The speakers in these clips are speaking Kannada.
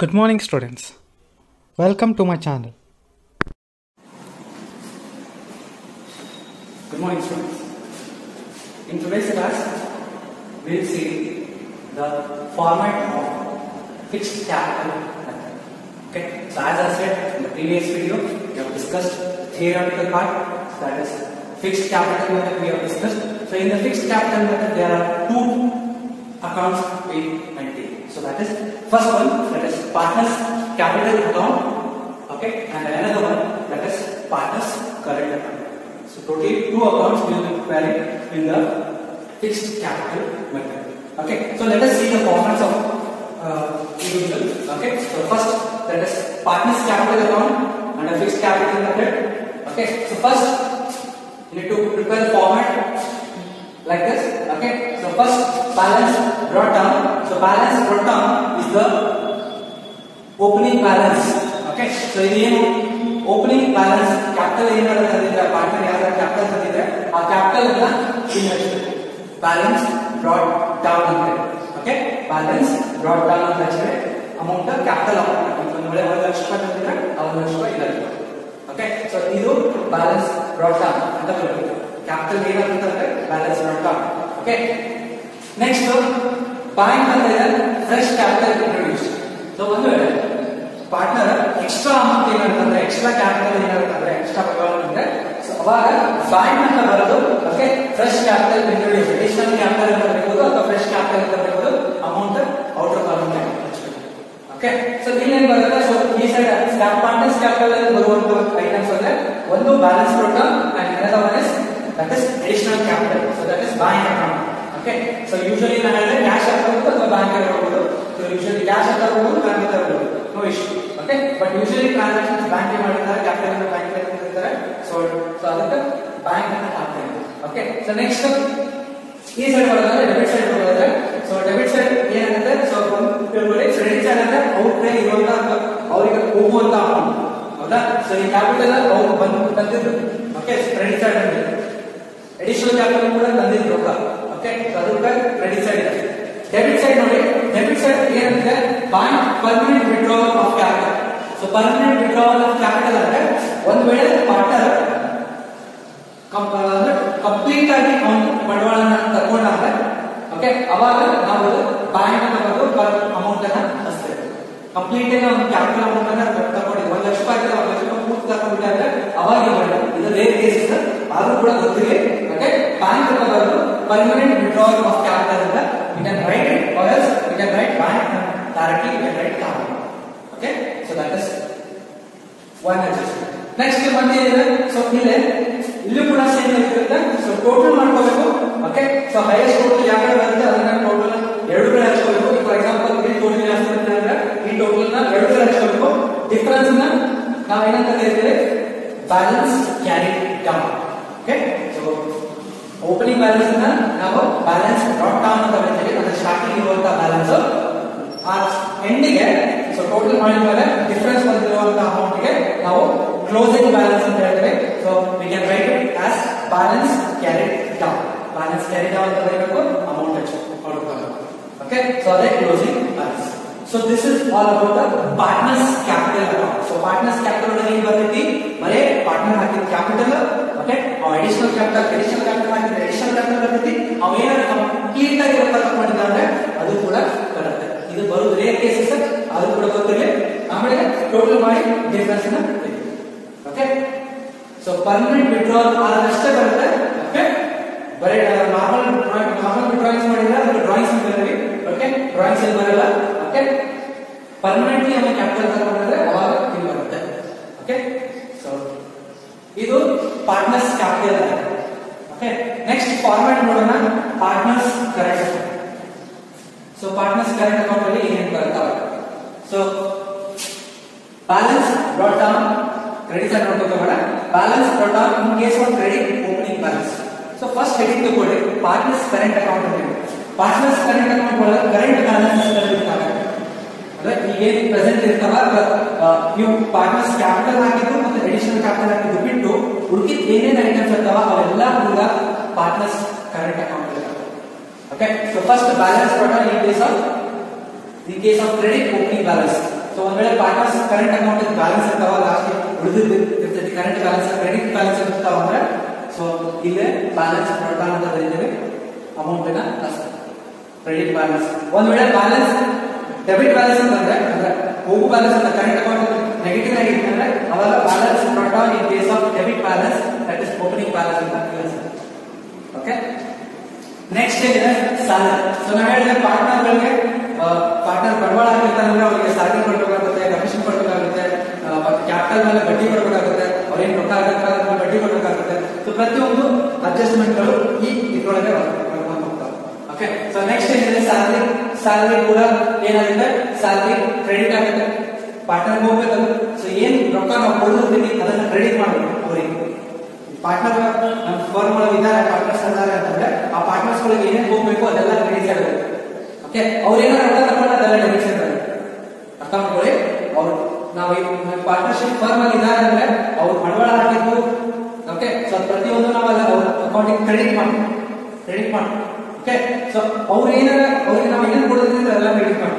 Good morning, students. Welcome to my channel. Good morning, students. In today's class, we will see the format of fixed capital method. Okay. So as I said in the previous video, we have discussed theoretical part, that is fixed capital method we have discussed. So in the fixed capital method, there are two accounts A and T. So that is first one, that is partner's capital account, okay, and another one, that is partner's current account. So totally two accounts will be prepared in the fixed capital method. Okay, so let us see the formats of individual. Okay, so first, that is partner's capital account and a fixed capital method. Okay, so first you need to prepare the format like this. Okay, so first balance brought down. So balance brought down is the opening balance. Okay, so in opening balance capital partner capital capital balance brought down. Okay, balance brought down amount of capital okay, so this balance brought down. Capital balance brought down. Okay. Next, buying fresh capital introduced. So one partner extra amount extra capital extra so buying okay, fresh capital introduced. Additional capital or fresh capital amount outer column. Okay. So so he said partner's capital items one balance brought down and another one is that is additional capital. So that is bank account. Okay. So usually cash account or bank account. So usually cash account bank account. No issue. Okay. But usually transactions bank capital bank. So that bank account. Okay. So next is debit side. So debit side so credit side outlay so in capital okay, credit side additional capital okay, so credit side. Debit side bank permanent withdrawal of capital. So permanent withdrawal of capital one way partner complete okay, bank amount complete capital amount okay, bank permanent withdrawal of capital we can write it, or else we can write bank directly, we can write capital. Okay, so that is one adjustment. Next one so same so total okay, so highest total total for example total difference balance carried down. Okay, so opening balance now balance brought down starting balance ending so total difference amount now closing balance so we can write it as balance carried down. Balance carried down amount okay, so that closing balance. So this is all about the partner's capital account. So partner's capital partner capital okay, or additional capital additional capital complete rare cases total difference. Okay, so permanent withdrawal okay, but normal withdrawals drawings okay, drawings okay, permanently capital okay, so this is partner's capital. Okay, next format partner's current account. So partner's current account so balance brought down credit side balance brought down in case of credit opening balance. So first heading the partner's current account. Partner's current account current balance present ನೀವು partner's capital ಮತ್ತು additional capital ಬಿಟ್ಟು ಉಳಿದ ಏನೇನು ಐಟಮ್ಸ್ ಅವೆಲ್ಲ ಕೂಡ partner's current account. Okay, so first balance brought down in case of In case of credit, opening balance. So one ವೇಳೆ partners current account balance ಇರ್ತಾವ ಲಾಸ್ಟ್ ಉಳಿದಿದ್ದು ಇರ್ತೈತಿ current balance credit balance ಇರ್ತಾವ ಅಂದ್ರೆ ಸೊ ಇಲ್ಲೇ balance ಕೊಡ್ತಾನ ಅಂತ ಬರೀತೀವಿ ಅಮೌಂಟ್ ನ ಕ್ರೆಡಿಟ್ ಬ್ಯಾಲೆನ್ಸ್. ಒಂದ್ ವೇಳೆ ಬ್ಯಾಲೆನ್ಸ್ ಡೆಬಿಟ್ ಬ್ಯಾಲೆನ್ಸ್ ಅಂತಂದ್ರೆ ಅಂದ್ರೆ ಹೋಗು ಬ್ಯಾಲೆನ್ಸ್ ಅಂತ ಕರೆಂಟ್ ಅಕೌಂಟ್ ನೆಗೆಟಿವ್ ಆಗಿರ್ತಂದ್ರೆ ಅವಾಗ balance brought down in case of debit balance that is opening balance ಅಂತ ಹೇಳ್ತಾರೆ. ಓಕೆ, ನೆಕ್ಸ್ಟ್ ಏನಿದೆ ಸ್ಯಾಲರಿ. ಸೊ ನಾವು ಹೇಳಿದ್ರೆ ಪಾರ್ಟ್ನರ್ಗಳಿಗೆ ಪಾರ್ಟ್ನರ್ ಬಂಡವಾಳ ಹಾಕಿರ್ತಾರಂದ್ರೆ ಅವರಿಗೆ ಸ್ಯಾಲರಿ ಕೊಡಬೇಕಾಗುತ್ತೆ, ಕಮಿಷನ್ ಕೊಡಬೇಕಾಗುತ್ತೆ, ಕ್ಯಾಪಿಟಲ್ ಮೇಲೆ ಬಡ್ಡಿ ಕೊಡಬೇಕಾಗುತ್ತೆ, ಅವ್ರೇನು ರೊಕ್ಕ ಹಾಕಿರ್ತಾರೆ ಬಡ್ಡಿ ಕೊಡಬೇಕಾಗುತ್ತೆ. ಸೊ ಪ್ರತಿಯೊಂದು ಅಡ್ಜಸ್ಟ್ಮೆಂಟ್ಗಳು ಈ ಇದ್ರೊಳಗೆ ಬರ್ಕೊಂಡು ಹೋಗ್ತಾವೆ. ಓಕೆ, ಸೊ ನೆಕ್ಸ್ಟ್ ಏನಿದೆ ಸ್ಯಾಲರಿ. ಸ್ಯಾಲರಿ ಕೂಡ ಏನಾಗುತ್ತೆ, ಸ್ಯಾಲರಿ ಕ್ರೆಡಿಟ್ ಆಗುತ್ತೆ, ಪಾರ್ಟ್ನರ್ ಹೋಗ್ಬೇಕಲ್ಲ. ಸೊ ಏನ್ ರೊಕ್ಕ ನಾವು ಕೊಡಿರ್ತೀವಿ ಅದನ್ನ ಕ್ರೆಡಿಟ್ ಮಾಡಬೇಕು ಅವರಿಗೆ. ಪಾರ್ಟ್ನರ್ ನಮ್ಮ ಫರ್ಮ್ ಒಳಗೆ ಇದ್ದಾರೆ, ಪಾರ್ಟ್ನರ್ಸ್ ಇದ್ದಾರೆ ಅಂತಂದ್ರೆ ಆ ಪಾರ್ಟ್ನರ್ಸ್ ಗಳಿಗೆ ಏನೇನು ಹೋಗ್ಬೇಕು ಅದೆಲ್ಲ ಕ್ರೆಡಿಟ್ ಆಗುತ್ತೆ. ಓಕೆ, ಅವ್ರು ಏನಾರ ರೊಕ್ಕ ತಗೊಂಡು ಅದೆಲ್ಲ ಡೆಬಿಟ್ಸ್ ಇರ್ತಾರೆ. ಅರ್ಥ ಮಾಡ್ಕೊಳ್ಳಿ, ಅವ್ರು ನಾವು ಪಾರ್ಟ್ನರ್ಶಿಪ್ ಫರ್ಮ್ ಅಲ್ಲಿ ಇದ್ದಾರೆ ಅಂದ್ರೆ ಅವ್ರು ಬಂಡವಾಳ ಹಾಕಿದ್ದು. ಓಕೆ, ಸೊ ಪ್ರತಿಯೊಂದು ನಾವೆಲ್ಲ ಅವ್ರ ಅಕೌಂಟಿಗೆ ಕ್ರೆಡಿಟ್ ಮಾಡಿ. ಓಕೆ, ಸೊ ಅವ್ರು ಏನಾರ ಅವ್ರಿಗೆ ನಾವು ಏನೇನು ಕೊಡೋದ್ರಿಂದ ಅದೆಲ್ಲ ಕ್ರೆಡಿಟ್ ಮಾಡಿ.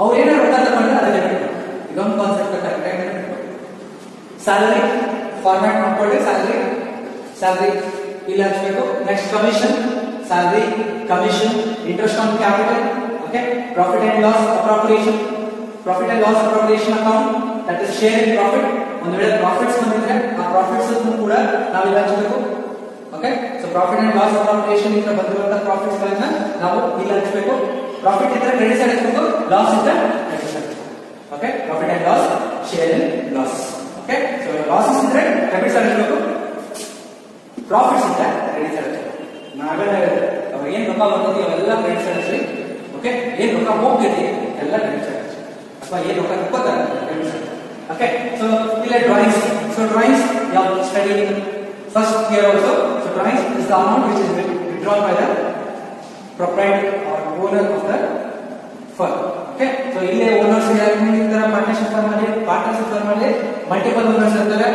ಅವ್ರು ಏನಾರ ರೊಕ್ಕ ತಗೊಂಡ್ರೆ ಅದನ್ನ ಡೆಬಿಟ್ ಮಾಡಿ. ಇದೊಂದು ಕಾನ್ಸೆಪ್ಟ್ ಕರೆಕ್ಟ್ ಆಗಿ ಸ್ಯಾಲರಿ ಫಾರ್ಮ್ಯಾಟ್ ಮಾಡ್ಕೊಳ್ಳಿ. ಸ್ಯಾಲರಿ ಇಲ್ಲಿ ಹಚ್ಚಬೇಕು. Next commission, salary, commission, interest on capital. Okay, profit and loss appropriation account that is share in profit. ಒಂದು ವೇಳೆ ಪ್ರಾಫಿಟ್ಸ್ ಬಂದಿದ್ರೆ ಆ ಪ್ರಾಫಿಟ್ಸ್ ಕೂಡ ನಾವು ಇಲ್ಲಿ ಹಚ್ಚಬೇಕು. Okay, so profit and loss appropriation ಇಂದ ಬಂದಿರುವಂತಹ ಪ್ರಾಫಿಟ್ಸ್ ಗಳನ್ನ ನಾವು ಇಲ್ಲಿ ಹಚ್ಚಬೇಕು. ಪ್ರಾಫಿಟ್ ಇದ್ರೆ ಕ್ರೆಡಿಟ್ ಸೈಡ್ ಹಚ್ಚಬೇಕು, ಲಾಸ್ ಇದ್ರೆ debit side. Okay, profit and loss, share in loss. Okay, so losses ಇದ್ರೆ ಡೆಬಿಟ್ ಸೈಡ್ ಹಚ್ಚಬೇಕು, ಪ್ರಾಫಿಟ್ಸ್ ಇದ್ರೆ ಕ್ರೆಡಿಟ್ ಸೈಡ್ ಹಚ್ಚಬೇಕು. ನಾವೆಲ್ಲ ಅವಾಗ ಏನ್ ರೊಕ್ಕ ಬರ್ತೈತಿ ಅವೆಲ್ಲ ಕ್ರೆಡಿಟ್ ಸೈಡ್ ಹಚ್ಚಿ. ಓಕೆ, ಏನ್ ರೊಕ್ಕ ಹೋಗ್ತೈತಿ ಎಲ್ಲ ಡೆಬಿಟ್ ಸೈಡ್ ಹಚ್ಚಿ, ಅಥವಾ ಏನ್ ರೊಕ್ಕ ತಕ್ಕೋತಾರೆ ಡೆಬಿಟ್ ಸೈಡ್. ಓಕೆ, ಸೊ ಇಲ್ಲಿ ಡ್ರಾಯಿಂಗ್ಸ್. ಸೊ ಡ್ರಾಯಿಂಗ್ಸ್ ಯಾವ study first here also. So drawings is the amount which is withdrawn by the proprietor or owner of the firm. Okay, so ಇಲ್ಲಿ ಓನರ್ಸ್ ಯಾರು ಇರ್ತಾರೆ ಪಾರ್ಟ್ನರ್ಶಿಪ್ ಫರ್ಮ್ ಅಲ್ಲಿ ಮಲ್ಟಿಪಲ್ ಓನರ್ಸ್ ಇರ್ತಾರೆ.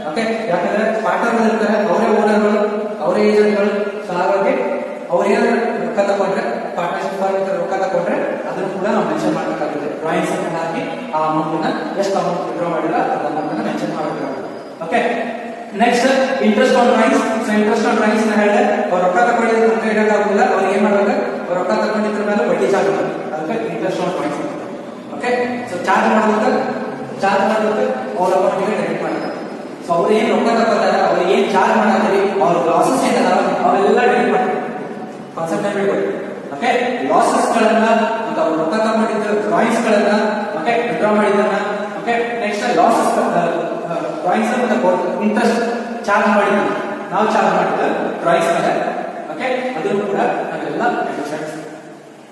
ಓಕೆ, ಯಾಕಂದ್ರೆ ಪಾರ್ಟ್ನರ್ ಇರ್ತಾರೆ, ಅವರೇ ಓನರ್ಗಳು, ಅವರೇ ಏಜೆಂಟ್ಗಳು. ಸೊ ಹಾಗಾಗಿ ಅವ್ರು ಏನಾದ್ರು ರೊಕ್ಕ ತಗೊಂಡ್ರೆ ಪಾರ್ಟ್ನರ್ಶಿಪ್ ಫರ್ಮ್ ರೊಕ್ಕ ತಗೊಂಡ್ರೆ ಅದನ್ನು ಕೂಡ ನಾವು ಮೆನ್ಷನ್ ಮಾಡಬೇಕಾಗುತ್ತೆ. ಡ್ರಾಯಿಂಗ್ಸ್ ಅಂತ ಹಾಕಿ ಆ ಅಮೌಂಟ್ ಎಷ್ಟು ಅಮೌಂಟ್ ವಿಡ್ರಾ ಮಾಡಿಲ್ಲ ಅದನ್ನ ಅಮೌಂಟ್ ಮೆನ್ಷನ್ ಮಾಡಬೇಕಾಗುತ್ತೆ. Okay, next interest on drawings. So interest on drawings ನ ಹೇಳಿದ್ರೆ ಅವ್ರು ರೊಕ್ಕ ತಗೊಂಡಿದ್ರೆ ಅಂತ ಹೇಳಕ್ಕಾಗಿಲ್ಲ, ಅವ್ರು ಏನ್ ಮಾಡ್ಬೇಕು, ಅವ್ರು ರೊಕ್ಕ ತಗೊಂಡಿದ್ರ ಮೇಲೆ ಬಡ್ಡಿ ಚಾರ್ಜ್ ಮಾಡ್ಬೇಕು. ಅದಕ್ಕೆ interest on drawings. Okay, so charge ಮಾಡೋದಕ್ಕೆ ಅವ್ರ ಅಕೌಂಟಿಗೆ ಡೆಬಿಟ್ ಮಾಡ್ತಾರೆ. ಸೊ ಅವ್ರು ಏನ್ ರೊಕ್ಕ ತಗೋತಾರೆ, ಅವ್ರು ಏನ್ ಚಾರ್ಜ್ ಮಾಡಾತೀವಿ, ಅವ್ರ ಲಾಸಸ್ ಏನಲ್ಲ ಅವೆಲ್ಲ ಡೆಬಿಟ್ ಮಾಡ್ತಾರೆ. ಕಾನ್ಸೆಪ್ಟ್ ಹೇಳ್ಬೇಕು. ಓಕೆ, ಲಾಸಸ್ ಗಳನ್ನ ಮತ್ತು ಅವ್ರು ರೊಕ್ಕ ತಗೊಂಡಿದ್ದ ಡ್ರಾಯಿಂಗ್ಸ್ ಗಳನ್ನ ಓಕೆ ವಿಡ್ರಾ ಮಾಡಿದ್ದನ್ನ. ಓಕೆ, ನೆಕ್ಸ್ಟ್ ಲಾಸಸ್ ಡ್ರಾಯಿಂಗ್ಸ್ ಮತ್ತೆ ಇಂಟ್ರೆಸ್ಟ್ ಚಾರ್ಜ್ ಮಾಡಿದ್ವಿ ನಾವು ಚಾರ್ಜ್ ಮಾಡಿದ ಡ್ರಾಯಿಂಗ್ಸ್ ಮೇಲೆ. ಓಕೆ, ಅದನ್ನು ಕೂಡ ನಾವೆಲ್ಲ.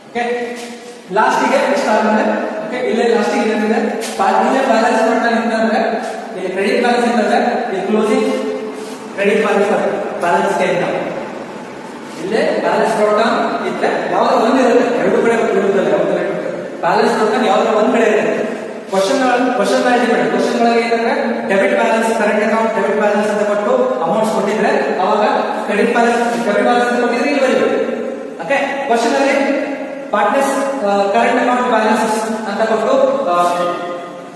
ಓಕೆ, ಲಾಸ್ಟಿಗೆ ಎಷ್ಟು ಆದ್ಮೇಲೆ ಓಕೆ ಇಲ್ಲೇ ಲಾಸ್ಟಿಗೆ ಏನಿದೆ ಇಲ್ಲೇ ಬ್ಯಾಲೆನ್ಸ್ ಮಾಡ್ತಾನೆ ಅಂತಂದ್ರೆ ಇಲ್ಲಿ ಕ್ರೆಡಿಟ್ ಬ್ಯಾಲೆನ್ಸ್ ಇರ್ತದೆ, ಇಲ್ಲಿ ಕ್ಲೋಸಿಂಗ್ ಕ್ರೆಡಿಟ್ ಬ್ಯಾಲೆನ್ಸ್ ಅಂತ ಇಲ್ಲೇ ಬ್ಯಾಲೆನ್ಸ್ ಡೌನ್ ಇದ್ರೆ ಯಾವ್ದಾರ ಒಂದ್ ಇರುತ್ತೆ, ಎರಡು ಕಡೆ ಇರುತ್ತಲ್ಲ, ಯಾವ್ದಾರ ಬ್ಯಾಲೆನ್ಸ್ ಡೌನ್ ಯಾವ್ದಾರ ಒಂದ್ ಕಡೆ ಇರುತ್ತೆ. ಕ್ವಶನ್ ಗಳಿಗೆ ಏನಂದ್ರೆ debit balance current account debit balance ಅಂತ ಕೊಟ್ಟು ಅಮೌಂಟ್ಸ್ ಕೊಟ್ಟಿದ್ರೆ ಅವಾಗ ಡೆಬಿಟ್ ಬ್ಯಾಲೆನ್ಸ್ ಅಂತ ಕೊಟ್ಟಿದ್ರೆ ಇಲ್ಲಿ ಬರೀಬೇಕು. ಓಕೆ, ಕ್ವಶನ್ ಅಲ್ಲಿ ಪಾರ್ಟ್ನರ್ಸ್ ಕರೆಂಟ್ ಅಕೌಂಟ್ ಬ್ಯಾಲೆನ್ಸ್ ಅಂತ ಕೊಟ್ಟು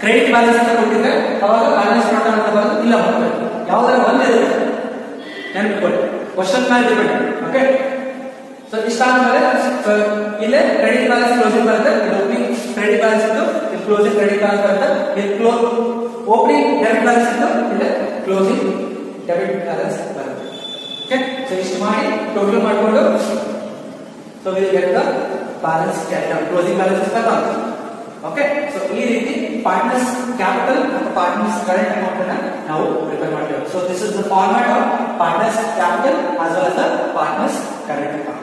ಕ್ರೆಡಿಟ್ ಬ್ಯಾಲೆನ್ಸ್ ಅಂತ ಕೊಟ್ಟಿದ್ರೆ ಅವಾಗ ಬ್ಯಾಲೆನ್ಸ್ ಡಾಟ್ ಅಂತ ಬರೋದು ಇಲ್ಲ ಮಾಡಬೇಕು. ಯಾವ್ದಾರ ಒಂದ್ ಇರುತ್ತೆ ನೆನಪಿಕೊಳ್ಳಿ, ಕ್ವಶನ್ ಮೇಲೆ ಡಿಪೆಂಡ್. ಓಕೆ, ಸೊ ಇಷ್ಟ ಆದ್ಮೇಲೆ ಇಲ್ಲೇ ಕ್ರೆಡಿಟ್ ಬ್ಯಾಲೆನ್ಸ್ ಕ್ಲೋಸಿಂಗ್ ಬರುತ್ತೆ, ಇದು ಓಪನಿಂಗ್ ಕ್ರೆಡಿಟ್ ಬ್ಯಾಲೆನ್ಸ್ ಇತ್ತು, ಇಲ್ಲಿ ಕ್ಲೋಸಿಂಗ್ ಕ್ರೆಡಿಟ್ ಬ್ಯಾಲೆನ್ಸ್ ಬರುತ್ತೆ, ಇಲ್ಲಿ ಓಪನಿಂಗ್ ಡೆಬಿಟ್ ಬ್ಯಾಲೆನ್ಸ್ ಇತ್ತು, ಇಲ್ಲಿ ಕ್ಲೋಸಿಂಗ್ ಡೆಬಿಟ್ ಬ್ಯಾಲೆನ್ಸ್ ಬರುತ್ತೆ. ಓಕೆ, ಸೊ ಇಷ್ಟು ಮಾಡಿ ಟೋಟಲ್ ಮಾಡಿಕೊಂಡು so will get the balance closing balance is ತಗೊಂಡು. ಓಕೆ, ಸೊ ಈ ರೀತಿ ಪಾರ್ಟ್ನರ್ಸ್ ಕ್ಯಾಪಿಟಲ್ ಮತ್ತು ಪಾರ್ಟ್ನರ್ಸ್ ಕರೆಂಟ್ ಅಕೌಂಟ್ ಅನ್ನ ನಾವು ಪ್ರಿಪೇರ್ ಮಾಡ್ತೇವೆ. So this is the format of partners capital as well as the partners current account.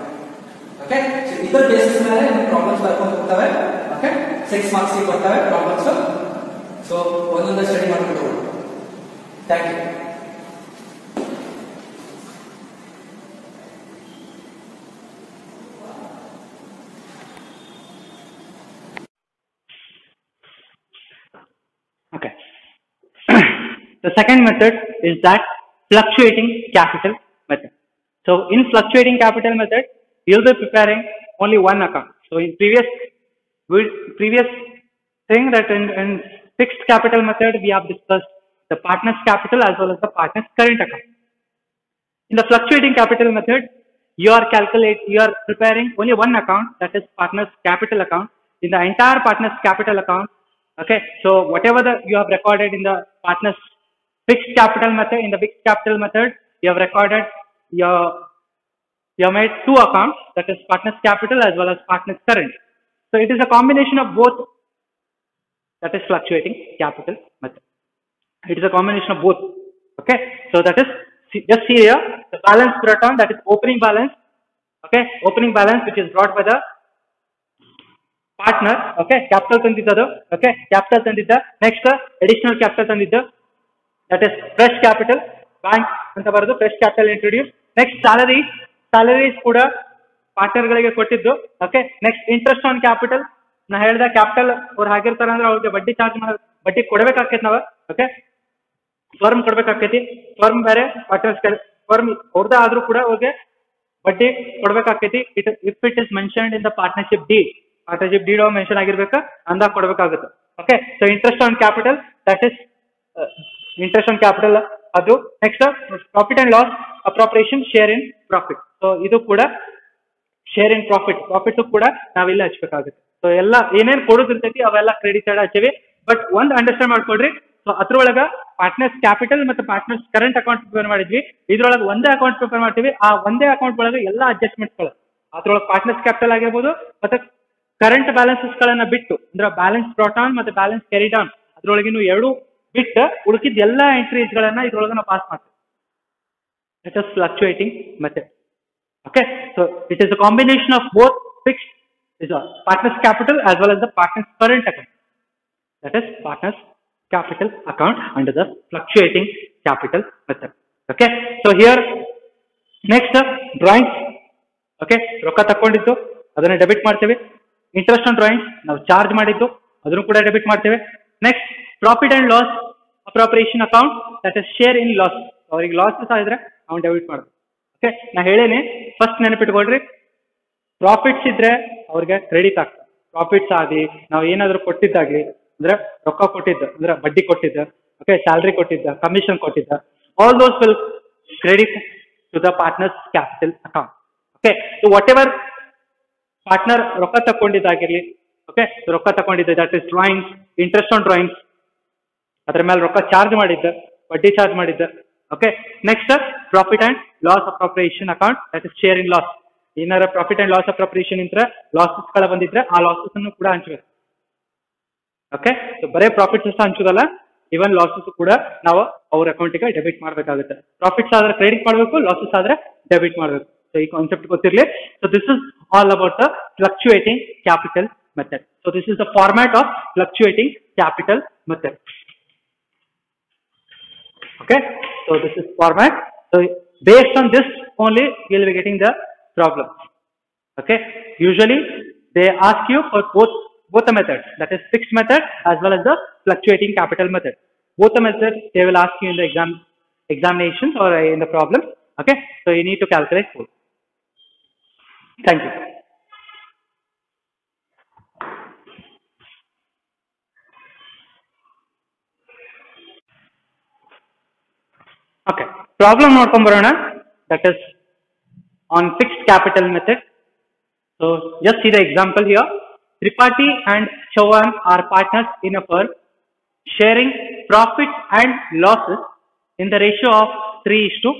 Okay, so ಇದರ ಬೇಸಿಸ್ ಮೇಲೆ ಪ್ರಾಬ್ಲಮ್ಸ್ ಬರ್ಕೊಂಡು ಹೋಗ್ತವೆ. ಓಕೆ, 6 ಮಾರ್ಕ್ಸ್ ಕೊಡ್ತವೆ ಪ್ರಾಬ್ಲಮ್ಸ್. ಸೊ ಒಂದೊಂದೇ ಸ್ಟಡಿ ಮಾಡ್ಕೊಂಡು thank you. Okay. The second method is that fluctuating capital method. So in fluctuating capital method, you'll be preparing only one account. So in previous previous thing that in fixed capital method we have discussed the partner's capital as well as the partner's current account. In the fluctuating capital method, you are preparing only one account, that is partner's capital account. In the entire partner's capital account, okay, so whatever you have recorded in the partner's fixed capital method, in the fixed capital method, you have recorded you have made two accounts, that is partner's capital as well as partner's current. So it is a combination of both, that is fluctuating capital method. It is a combination of both. Okay, so that is, just see here, the balance brought on, that is opening balance. Okay, opening balance which is brought by the partner. Okay, capital ತಂದಿದ್ದದು. Okay, capital ತಂದಿದ್ದ. Next additional capital ತಂದಿದ್ದ, that is fresh capital. Bank ಅಂತ ಬರೋದು, fresh capital introduce. Next salaries ಕೂಡ ಪಾರ್ಟ್ನರ್ ಗಳಿಗೆ ಕೊಟ್ಟಿದ್ದು. Okay, next interest on capital. ನಾ ಹೇಳಿದ ಕ್ಯಾಪಿಟಲ್ ಅವ್ರು ಹಾಕಿರ್ತಾರ ಅಂದ್ರೆ ಅವ್ರಿಗೆ ಬಡ್ಡಿ ಚಾರ್ಜ್ ಬಡ್ಡಿ ಕೊಡ್ಬೇಕಾಕೈತಿ ನಾವ. ಓಕೆ, ಫರ್ಮ್ ಕೊಡ್ಬೇಕಾಕೈತಿ. ಫರ್ಮ್ ಬೇರೆ, ಪಾರ್ಟ್ನರ್ಸ್ ಫರ್ಮ್ ಅವ್ರದ್ದ ಆದ್ರೂ ಕೂಡ ಅವ್ರಿಗೆ ಬಡ್ಡಿ ಕೊಡ್ಬೇಕಾಕೈತಿ. If it is mentioned in the partnership deed mention ಆಗಿರ್ಬೇಕು, ಅಂದಾಗ ಕೊಡ್ಬೇಕಾಗುತ್ತೆ. Okay, so interest on capital, that is interest on capital ಅದು. Next profit and loss appropriation, share in profit. So ಇದು ಕೂಡ ಶೇರ್ ಇನ್ ಪ್ರಾಫಿಟ್ ಕೂಡ ನಾವಿಲ್ಲ ಹಚ್ಬೇಕಾಗುತ್ತೆ. ಸೊ ಎಲ್ಲ ಏನೇನ್ ಕೊಡೋದಿರ್ತೈತಿ ಅವೆಲ್ಲ ಕ್ರೆಡಿಟ್ ಸೈಡ್ ಹಚ್ಚಿವಿ. ಬಟ್ ಒಂದ್ ಅಂಡರ್ಸ್ಟ್ಯಾಂಡ್ ಮಾಡ್ಕೊಡ್ರಿ, ಸೊ ಅದ್ರೊಳಗ ಪಾರ್ಟ್ನರ್ಸ್ ಕ್ಯಾಪಿಟಲ್ ಮತ್ತೆ ಪಾರ್ಟ್ನರ್ಸ್ ಕರೆಂಟ್ ಅಕೌಂಟ್ ಪ್ರಿಪೇರ್ ಮಾಡಿದ್ವಿ. ಇದ್ರೊಳಗೆ ಒಂದೇ ಅಕೌಂಟ್ ಪ್ರಿಪೇರ್ ಮಾಡ್ತೀವಿ. ಆ ಒಂದೇ ಅಕೌಂಟ್ ಒಳಗೆ ಎಲ್ಲಾ ಅಡ್ಜಸ್ಟ್ಮೆಂಟ್ಸ್ ಗಳು, ಅದ್ರೊಳಗೆ ಪಾರ್ಟ್ನರ್ಸ್ ಕ್ಯಾಪಿಟಲ್ ಆಗಿರ್ಬೋದು ಮತ್ತೆ ಕರೆಂಟ್ ಬ್ಯಾಲೆನ್ಸಸ್ ಗಳನ್ನ ಬಿಟ್ಟು, ಅಂದ್ರೆ ಬ್ಯಾಲೆನ್ಸ್ ಬ್ರಾಟ್ ಆನ್ ಮತ್ತೆ ಬ್ಯಾಲೆನ್ಸ್ ಕ್ಯಾರಿಡ್ ಆನ್, ಅದ್ರೊಳಗಿನ ಎರಡು ಬಿಟ್ಟು ಉಳಿಕಿದ ಎಲ್ಲಾ ಎಂಟ್ರೀಸ್ ಗಳನ್ನ ಇದ್ರೊಳಗೆ ನಾವು ಪಾಸ್ ಮಾಡ್ತೀವಿ. That is fluctuating method. Okay, so it is a combination of both fixed partner's capital as well as the partner's current account. That is partner's capital account under the fluctuating capital method. Okay, so here next drawings. Okay, ರೊಕ್ಕ ತಕೊಂಡಿದ್ದು ಅದನ್ನ ಡೆಬಿಟ್ ಮಾಡ್ತೇವೆ. ಇಂಟ್ರೆಸ್ಟ್ ಆನ್ ಡ್ರಾಯಿಂಗ್ಸ್ ನಾವು ಚಾರ್ಜ್ ಮಾಡಿದ್ದು ಅದನ್ನು ಕೂಡ ಡೆಬಿಟ್ ಮಾಡ್ತೇವೆ. Next profit and loss appropriation account, that is share in loss. ಅವ್ರಿಗೆ ಲಾಸಸ್ ಆಗಿದ್ರೆ ಅವ್ನು ಡೆಬಿಟ್ ಮಾಡೋದು. ಓಕೆ, ನಾ ಹೇಳೇನೆ, ಫಸ್ಟ್ ನೆನಪಿಟ್ಕೊಳ್ರಿ, ಪ್ರಾಫಿಟ್ಸ್ ಇದ್ರೆ ಅವ್ರಿಗೆ ಕ್ರೆಡಿಟ್ ಆಗ್ತದೆ. ಪ್ರಾಫಿಟ್ಸ್ ಆಗಿ ನಾವು ಏನಾದ್ರು ಕೊಟ್ಟಿದ್ದಾಗ್ಲಿ, ಅಂದ್ರೆ ರೊಕ್ಕ ಕೊಟ್ಟಿದ್ದ, ಅಂದ್ರೆ ಬಡ್ಡಿ ಕೊಟ್ಟಿದ್ದ, ಓಕೆ, ಸ್ಯಾಲ್ರಿ ಕೊಟ್ಟಿದ್ದ, ಕಮಿಷನ್ ಕೊಟ್ಟಿದ್ದ, all those will credit to the partners capital account. Okay, so whatever partner ರೊಕ್ಕ ತಕೊಂಡಿದ್ದಾಗಿರ್ಲಿ, ಓಕೆ, ರೊಕ್ಕ ತಕೊಂಡಿದ್ದ, that is drawings, interest on drawings, ಅದ್ರ ಮೇಲೆ ರೊಕ್ಕ ಚಾರ್ಜ್ ಮಾಡಿದ್ದ, ಬಡ್ಡಿ ಚಾರ್ಜ್ ಮಾಡಿದ್ದ. Okay, next profit and loss appropriation account, that is share in loss. ಏನಾರ ಪ್ರಾಫಿಟ್ ಅಂಡ್ ಲಾಸ್ ಅಪ್ರಾಪ್ರಿಯೇಷನ್ ಇಂತ್ರ ಲಾಸಸ್ ಗಳ ಬಂದಿದ್ರೆ ಆ ಲಾಸಸ್ ಅನ್ನು ಕೂಡ ಹಂಚಬೇಕು. ಓಕೆ, ಸೊ ಬರೇ ಪ್ರಾಫಿಟ್ಸ್ ಅಷ್ಟ ಹಂಚೋದಲ್ಲ, ಇವನ್ ಲಾಸಸ್ ಕೂಡ ನಾವು ಅವ್ರ ಅಕೌಂಟಿಗೆ ಡೆಬಿಟ್ ಮಾಡ್ಬೇಕಾಗುತ್ತೆ. ಪ್ರಾಫಿಟ್ಸ್ ಆದ್ರೆ ಕ್ರೆಡಿಟ್ ಮಾಡಬೇಕು, ಲಾಸಸ್ ಆದ್ರೆ ಡೆಬಿಟ್ ಮಾಡಬೇಕು. ಸೊ ಈ ಕಾನ್ಸೆಪ್ಟ್ ಗೊತ್ತಿರಲಿ. So this is all about the fluctuating capital method. So this is the format of fluctuating capital method. Okay, so this is format. So based on this only you will be getting the problem. Okay, usually they ask you for both the methods, that is fixed method as well as the fluctuating capital method. Both the methods they will ask you in the examinations or in the problem. Okay, so you need to calculate both. Thank you. Okay, problem ನೋಡ್ಕೊಂಡ್ ಬರೋಣ. That is on fixed capital method. So just see the example here. Tripathi and Chauhan are partners in a firm, sharing profits and losses in the ratio of 3:2.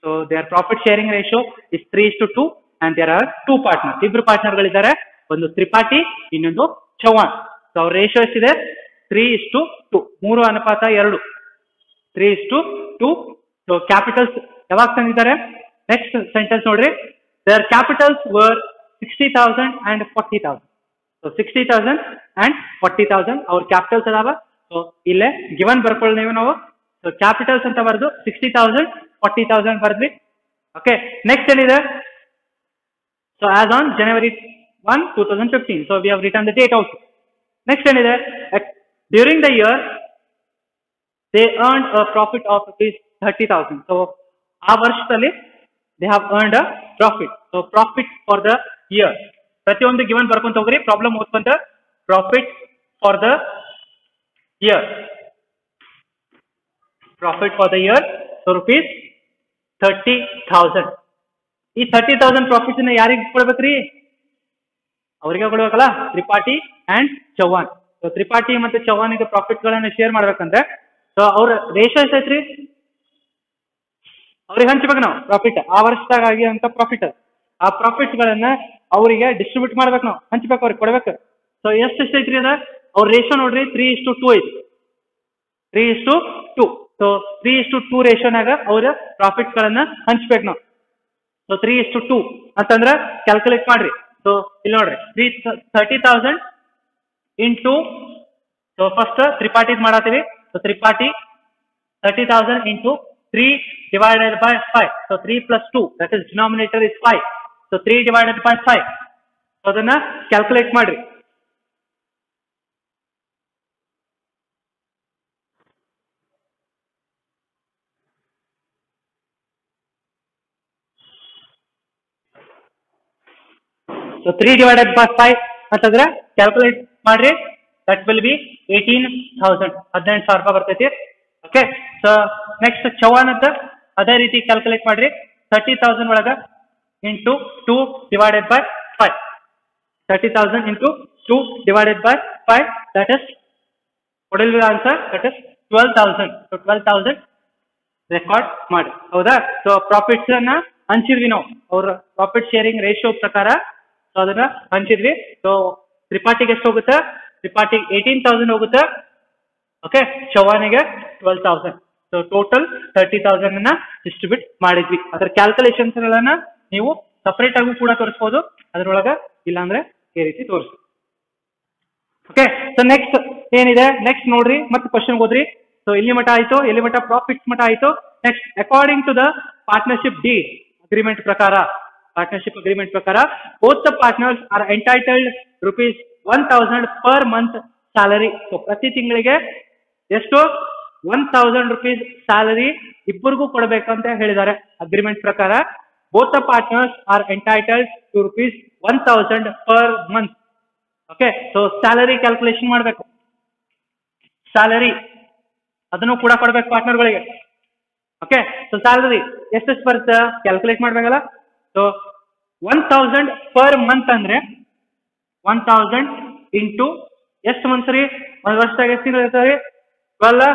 So their profit sharing ratio is 3:2 and there are two partners. ಇಬ್ರು ಪಾರ್ಟ್ನರ್ ಗಳಿದ್ದಾರೆ, ಒಂದು ತ್ರಿಪಾಠಿ ಇನ್ನೊಂದು ಚೌಹಾಣ್. ಸೊ ಅವ್ರ ರೇಷಿಯೋ ಎಷ್ಟಿದೆ? 3:2, 3:2, 3:2. ಸೊ ಕ್ಯಾಪಿಟಲ್ಸ್ ಯಾವಾಗ ತಂದಿದ್ದಾರೆ? ನೆಕ್ಸ್ಟ್ ಸೆಂಟೆನ್ಸ್ ನೋಡ್ರಿ. There capitals were 60,000 and 40,000. So 60,000 and 40,000 ಅವ್ರ ಕ್ಯಾಪಿಟಲ್ಸ್ ಅದಾವ. ಸೊ ಇಲ್ಲೇ ಗಿವನ್ ಬರ್ಕೊಳ್ಳಿ ನೀವು ನಾವು. ಸೊ ಕ್ಯಾಪಿಟಲ್ಸ್ ಅಂತ ಬರೆದು 60,000 40,000 ಬರೆದ್ವಿ. ಓಕೆ, ನೆಕ್ಸ್ಟ್ ಏನಿದೆ? So as on January 1, 2015. So we have return the date also. Next ಏನಿದೆ? During the year they earned a profit of 30,000. So ಆ ವರ್ಷದಲ್ಲಿ they have earned a profit. So profit for the year. ಪ್ರತಿಯೊಂದು ಗಿವನ್ ಬರ್ಕೊಂತ ಹೋಗ್ರಿ, ಪ್ರಾಬ್ಲಮ್ ಓದ್ಕೊಂತ profit for the year. Profit for the year so rupees 30,000. ಈ 30,000 ಪ್ರಾಫಿಟ್ ಯಾರಿಗೆ ಕೊಡ್ಬೇಕ್ರಿ? ಅವರಿಗೆ ಕೊಡ್ಬೇಕಲ್ಲ, ತ್ರಿಪಾಠಿ ಅಂಡ್ ಚೌಹಾನ್. ಸೊ ತ್ರಿಪಾಠಿ ಮತ್ತೆ ಚೌಹಾನಿಗೆ ಪ್ರಾಫಿಟ್ ಗಳನ್ನ ಶೇರ್ ಮಾಡ್ಬೇಕಂದ್ರೆ ಸೊ ಅವ್ರ ರೇಷೋ ಎಷ್ಟೈತ್ರಿ? ಅವ್ರಿಗೆ ಹಂಚ್ಬೇಕು ನಾವು ಪ್ರಾಫಿಟ್, ಆ ವರ್ಷದಾಗ ಆಗಿರುವಂತ ಪ್ರಾಫಿಟ್. ಆ ಪ್ರಾಫಿಟ್ ಗಳನ್ನ ಅವರಿಗೆ ಡಿಸ್ಟ್ರಿಬ್ಯೂಟ್ ಮಾಡ್ಬೇಕು, ನಾವು ಹಂಚ್ಬೇಕು, ಅವ್ರಿಗೆ ಕೊಡ್ಬೇಕು. ಸೊ ಎಷ್ಟೈತ್ರಿ ಅದ? ಅವ್ರ ರೇಷೋ ನೋಡ್ರಿ 3:2 ಐತಿ. 3:2. ಸೊ 3:2 ರೇಷೋನಾಗ ಅವ್ರ ಪ್ರಾಫಿಟ್ ಗಳನ್ನ ಹಂಚ್ಬೇಕು ನಾವು. ಸೊ 3:2 ಅಂತಂದ್ರ ಕ್ಯಾಲ್ಕುಲೇಟ್ ಮಾಡ್ರಿ. ಸೊ ಇಲ್ಲಿ ನೋಡ್ರಿ 30,000 ಇಂಟು, ಸೊ ಫಸ್ಟ್ ತ್ರಿಪಾಠಿ ಮಾಡತ್ತೀವಿ. So Tripathi 30,000 into 3 divided by 5. So 3 plus 2, that is denominator is 5. So 3 divided by 5. So ಅದನ್ನ ಕ್ಯಾಲ್ಕುಲೇಟ್ ಮಾಡ್ರಿ. So 3 divided by 5 ಅಂತಂದ್ರೆ ಕ್ಯಾಲ್ಕುಲೇಟ್ ಮಾಡ್ರಿ. That will be 18,000. 18,000 ರೂಪಾಯಿ ಬರ್ತೈತಿ. ಓಕೆ. ಸೊ ನೆಕ್ಸ್ಟ್ ಚೌಹಾನ್ ಅಂತ ಅದೇ ರೀತಿ ಕ್ಯಾಲ್ಕುಲೇಟ್ ಮಾಡ್ರಿ. 30,000 ಒಳಗ into 2 divided by 5. 30,000 into 2 divided by 5, that is what will be the answer? That is 12,000. So 12,000 record ಮಾಡಿ. ಹೌದಾ? ಸೊ ಪ್ರಾಫಿಟ್ಸ್ ಅನ್ನ ಹಂಚಿದ್ವಿ ನಾವು ಅವ್ರ ಪ್ರಾಫಿಟ್ ಶೇರಿಂಗ್ ರೇಷಿಯೋ ಪ್ರಕಾರ. ಸೊ ಅದನ್ನ ಹಂಚಿದ್ವಿ. ಸೊ ತ್ರಿಪಾಠಿಗೆ ಎಷ್ಟು ಹೋಗುತ್ತೆ? ತ್ರಿಪಾಠಿಗೆ 18,000 ಹೋಗುತ್ತೆ. ಓಕೆ. ಚೌಹಾನಿಗೆ 12,000. ಸೊ ಟೋಟಲ್ 30,000 ಅನ್ನ ಡಿಸ್ಟ್ರಿಬ್ಯೂಟ್ ಮಾಡಿದ್ವಿ. ಅದರ ಕ್ಯಾಲ್ಕುಲೇಷನ್ಸ್ ಗಳನ್ನ ನೀವು ಸಪರೇಟ್ ಆಗೂ ಕೂಡ ತೋರಿಸಬಹುದು ಅದ್ರೊಳಗ, ಇಲ್ಲಾಂದ್ರೆ ಈ ರೀತಿ ತೋರಿಸಿ. ಓಕೆ. ಸೊ ನೆಕ್ಸ್ಟ್ ಏನಿದೆ? ನೆಕ್ಸ್ಟ್ ನೋಡ್ರಿ, ಮತ್ತೆ ಕ್ವಶನ್ ಓದ್ರಿ. ಸೊ ಇಲ್ಲಿ ಮಠ ಆಯ್ತು, ಎಲ್ಲಿ ಮಠ ಪ್ರಾಫಿಟ್ಸ್ ಮಠ ಆಯ್ತು. Next according to the partnership deed agreement ಪ್ರಕಾರ, ಪಾರ್ಟ್ನರ್ಶಿಪ್ ಅಗ್ರಿಮೆಂಟ್ ಪ್ರಕಾರ both the partners are entitled rupees 1,000 per month salary. So ಪ್ರತಿ ತಿಂಗಳಿಗೆ ಎಷ್ಟು? 1,000 rupees ಸ್ಯಾಲರಿ ಇಬ್ಬರಿಗೂ ಕೊಡಬೇಕಂತ ಹೇಳಿದ್ದಾರೆ ಅಗ್ರಿಮೆಂಟ್ ಪ್ರಕಾರ. both the partners are entitled to rupees 1,000 per month. Okay. So salary calculation ಮಾಡಬೇಕು. ಸ್ಯಾಲರಿ ಅದನ್ನು ಕೂಡ ಕೊಡ್ಬೇಕು ಪಾರ್ಟ್ನರ್ಗಳಿಗೆ. ಓಕೆ. ಸೊ ಸ್ಯಾಲರಿ ಎಷ್ಟೆಷ್ಟು ಬರುತ್ತೆ ಕ್ಯಾಲ್ಕುಲೇಟ್ ಮಾಡ್ಬೇಕಲ್ಲ. ಸೊ 1,000 ಪರ್ ಮಂತ್ ಅಂದ್ರೆ 1,000 ಇಂಟು ಎಷ್ಟು ಮಂತ್ ರೀ? ಒಂದು ವರ್ಷದಾಗ ಎಷ್ಟು ತಿಂಗಳು ಇರ್ತಾರೆ? 12.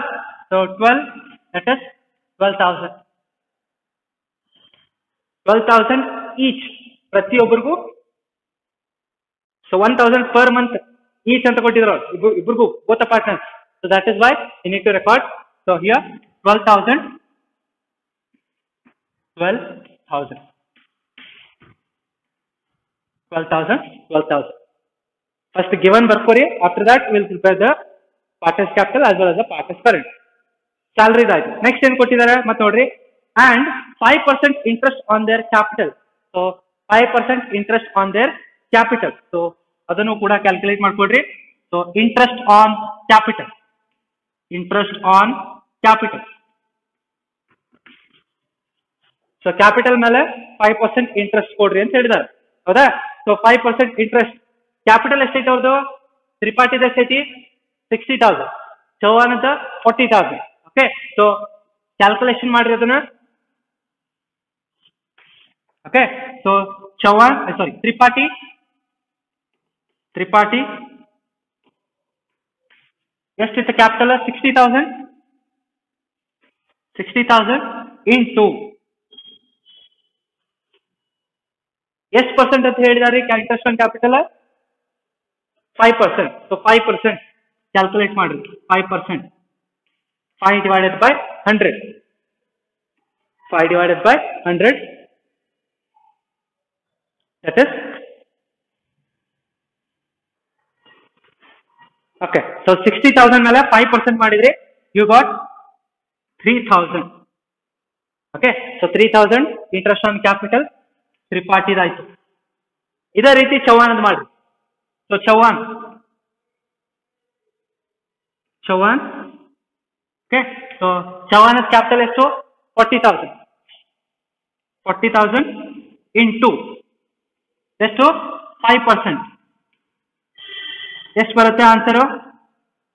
So 12, that is 12,000. 12,000 ಈಚ್ ಪ್ರತಿಯೊಬ್ಬರಿಗೂ. ಸೊ 1,000 ಪರ್ ಮಂತ್ ಈಚ್ ಅಂತ ಕೊಟ್ಟಿದ್ರು ಇಬ್ಬರಿಗೂ, both the partners. So that is why you need to record. So here 12,000. First given ಬರ್ಕೋರಿ. After that we will prepare the partners capital as well as the partners current. Salary ಆಯ್ತು. ನೆಕ್ಸ್ಟ್ ಏನ್ ಕೊಟ್ಟಿದ್ದಾರೆ ಮತ್ತೆ ನೋಡ್ರಿ. And 5% interest on their capital. So 5% interest on their capital. So ಅದನ್ನು ಕೂಡ ಕ್ಯಾಲ್ಕುಲೇಟ್ ಮಾಡ್ಕೊಡ್ರಿ. So interest on capital. Interest on capital. So capital ಮೇಲೆ 5% ಇಂಟ್ರೆಸ್ಟ್ ಕೊಡ್ರಿ ಅಂತ ಹೇಳಿದಾರೆ. ಹೌದಾ? So 5% interest. ಕ್ಯಾಪಿಟಲ್ ಎಷ್ಟೈತೆ ಅವ್ರದ್ದು? ತ್ರಿಪಾಠಿದ ಎಷ್ಟೈತಿ? 60,000. ಚೌಹಾನ್ ಅಂತ 40,000. ಓಕೆ. ಸೊ ಕ್ಯಾಲ್ಕುಲೇಷನ್ ಮಾಡ್ರಿ ಅದನ್ನ. ಓಕೆ. ಸೊ ಚೌಹಾನ್ ಸಾರಿ ತ್ರಿಪಾಠಿ ಎಷ್ಟಿತ್ತು ಕ್ಯಾಪಿಟಲ್? 60,000. 60,000 ಇಂಟು ಎಷ್ಟು ಪರ್ಸೆಂಟ್ ಅಂತ ಹೇಳಿದಾರೆ interest on capital? 5%. So 5% calculate ಮಾಡ್ರಿ. 5%. 5 divided by 100. 5 divided by 100. That is okay. So 60,000 ಮೇಲೆ 5% ಮಾಡಿದ್ರೆ you got 3,000. Okay. So 3,000 interest on capital ತ್ರಿಪಾಠಿದಾಯ್ತು. ಇದೇ ರೀತಿ ಚೌಹಾನ್ ಅಂತ ಮಾಡ್ರಿ. So Chauhan okay. So Chauhan capital ಎಷ್ಟು? 40,000. 40,000 ಇಂಟು ಎಷ್ಟು? 5%. ಎಷ್ಟು ಬರುತ್ತೆ ಆನ್ಸರು?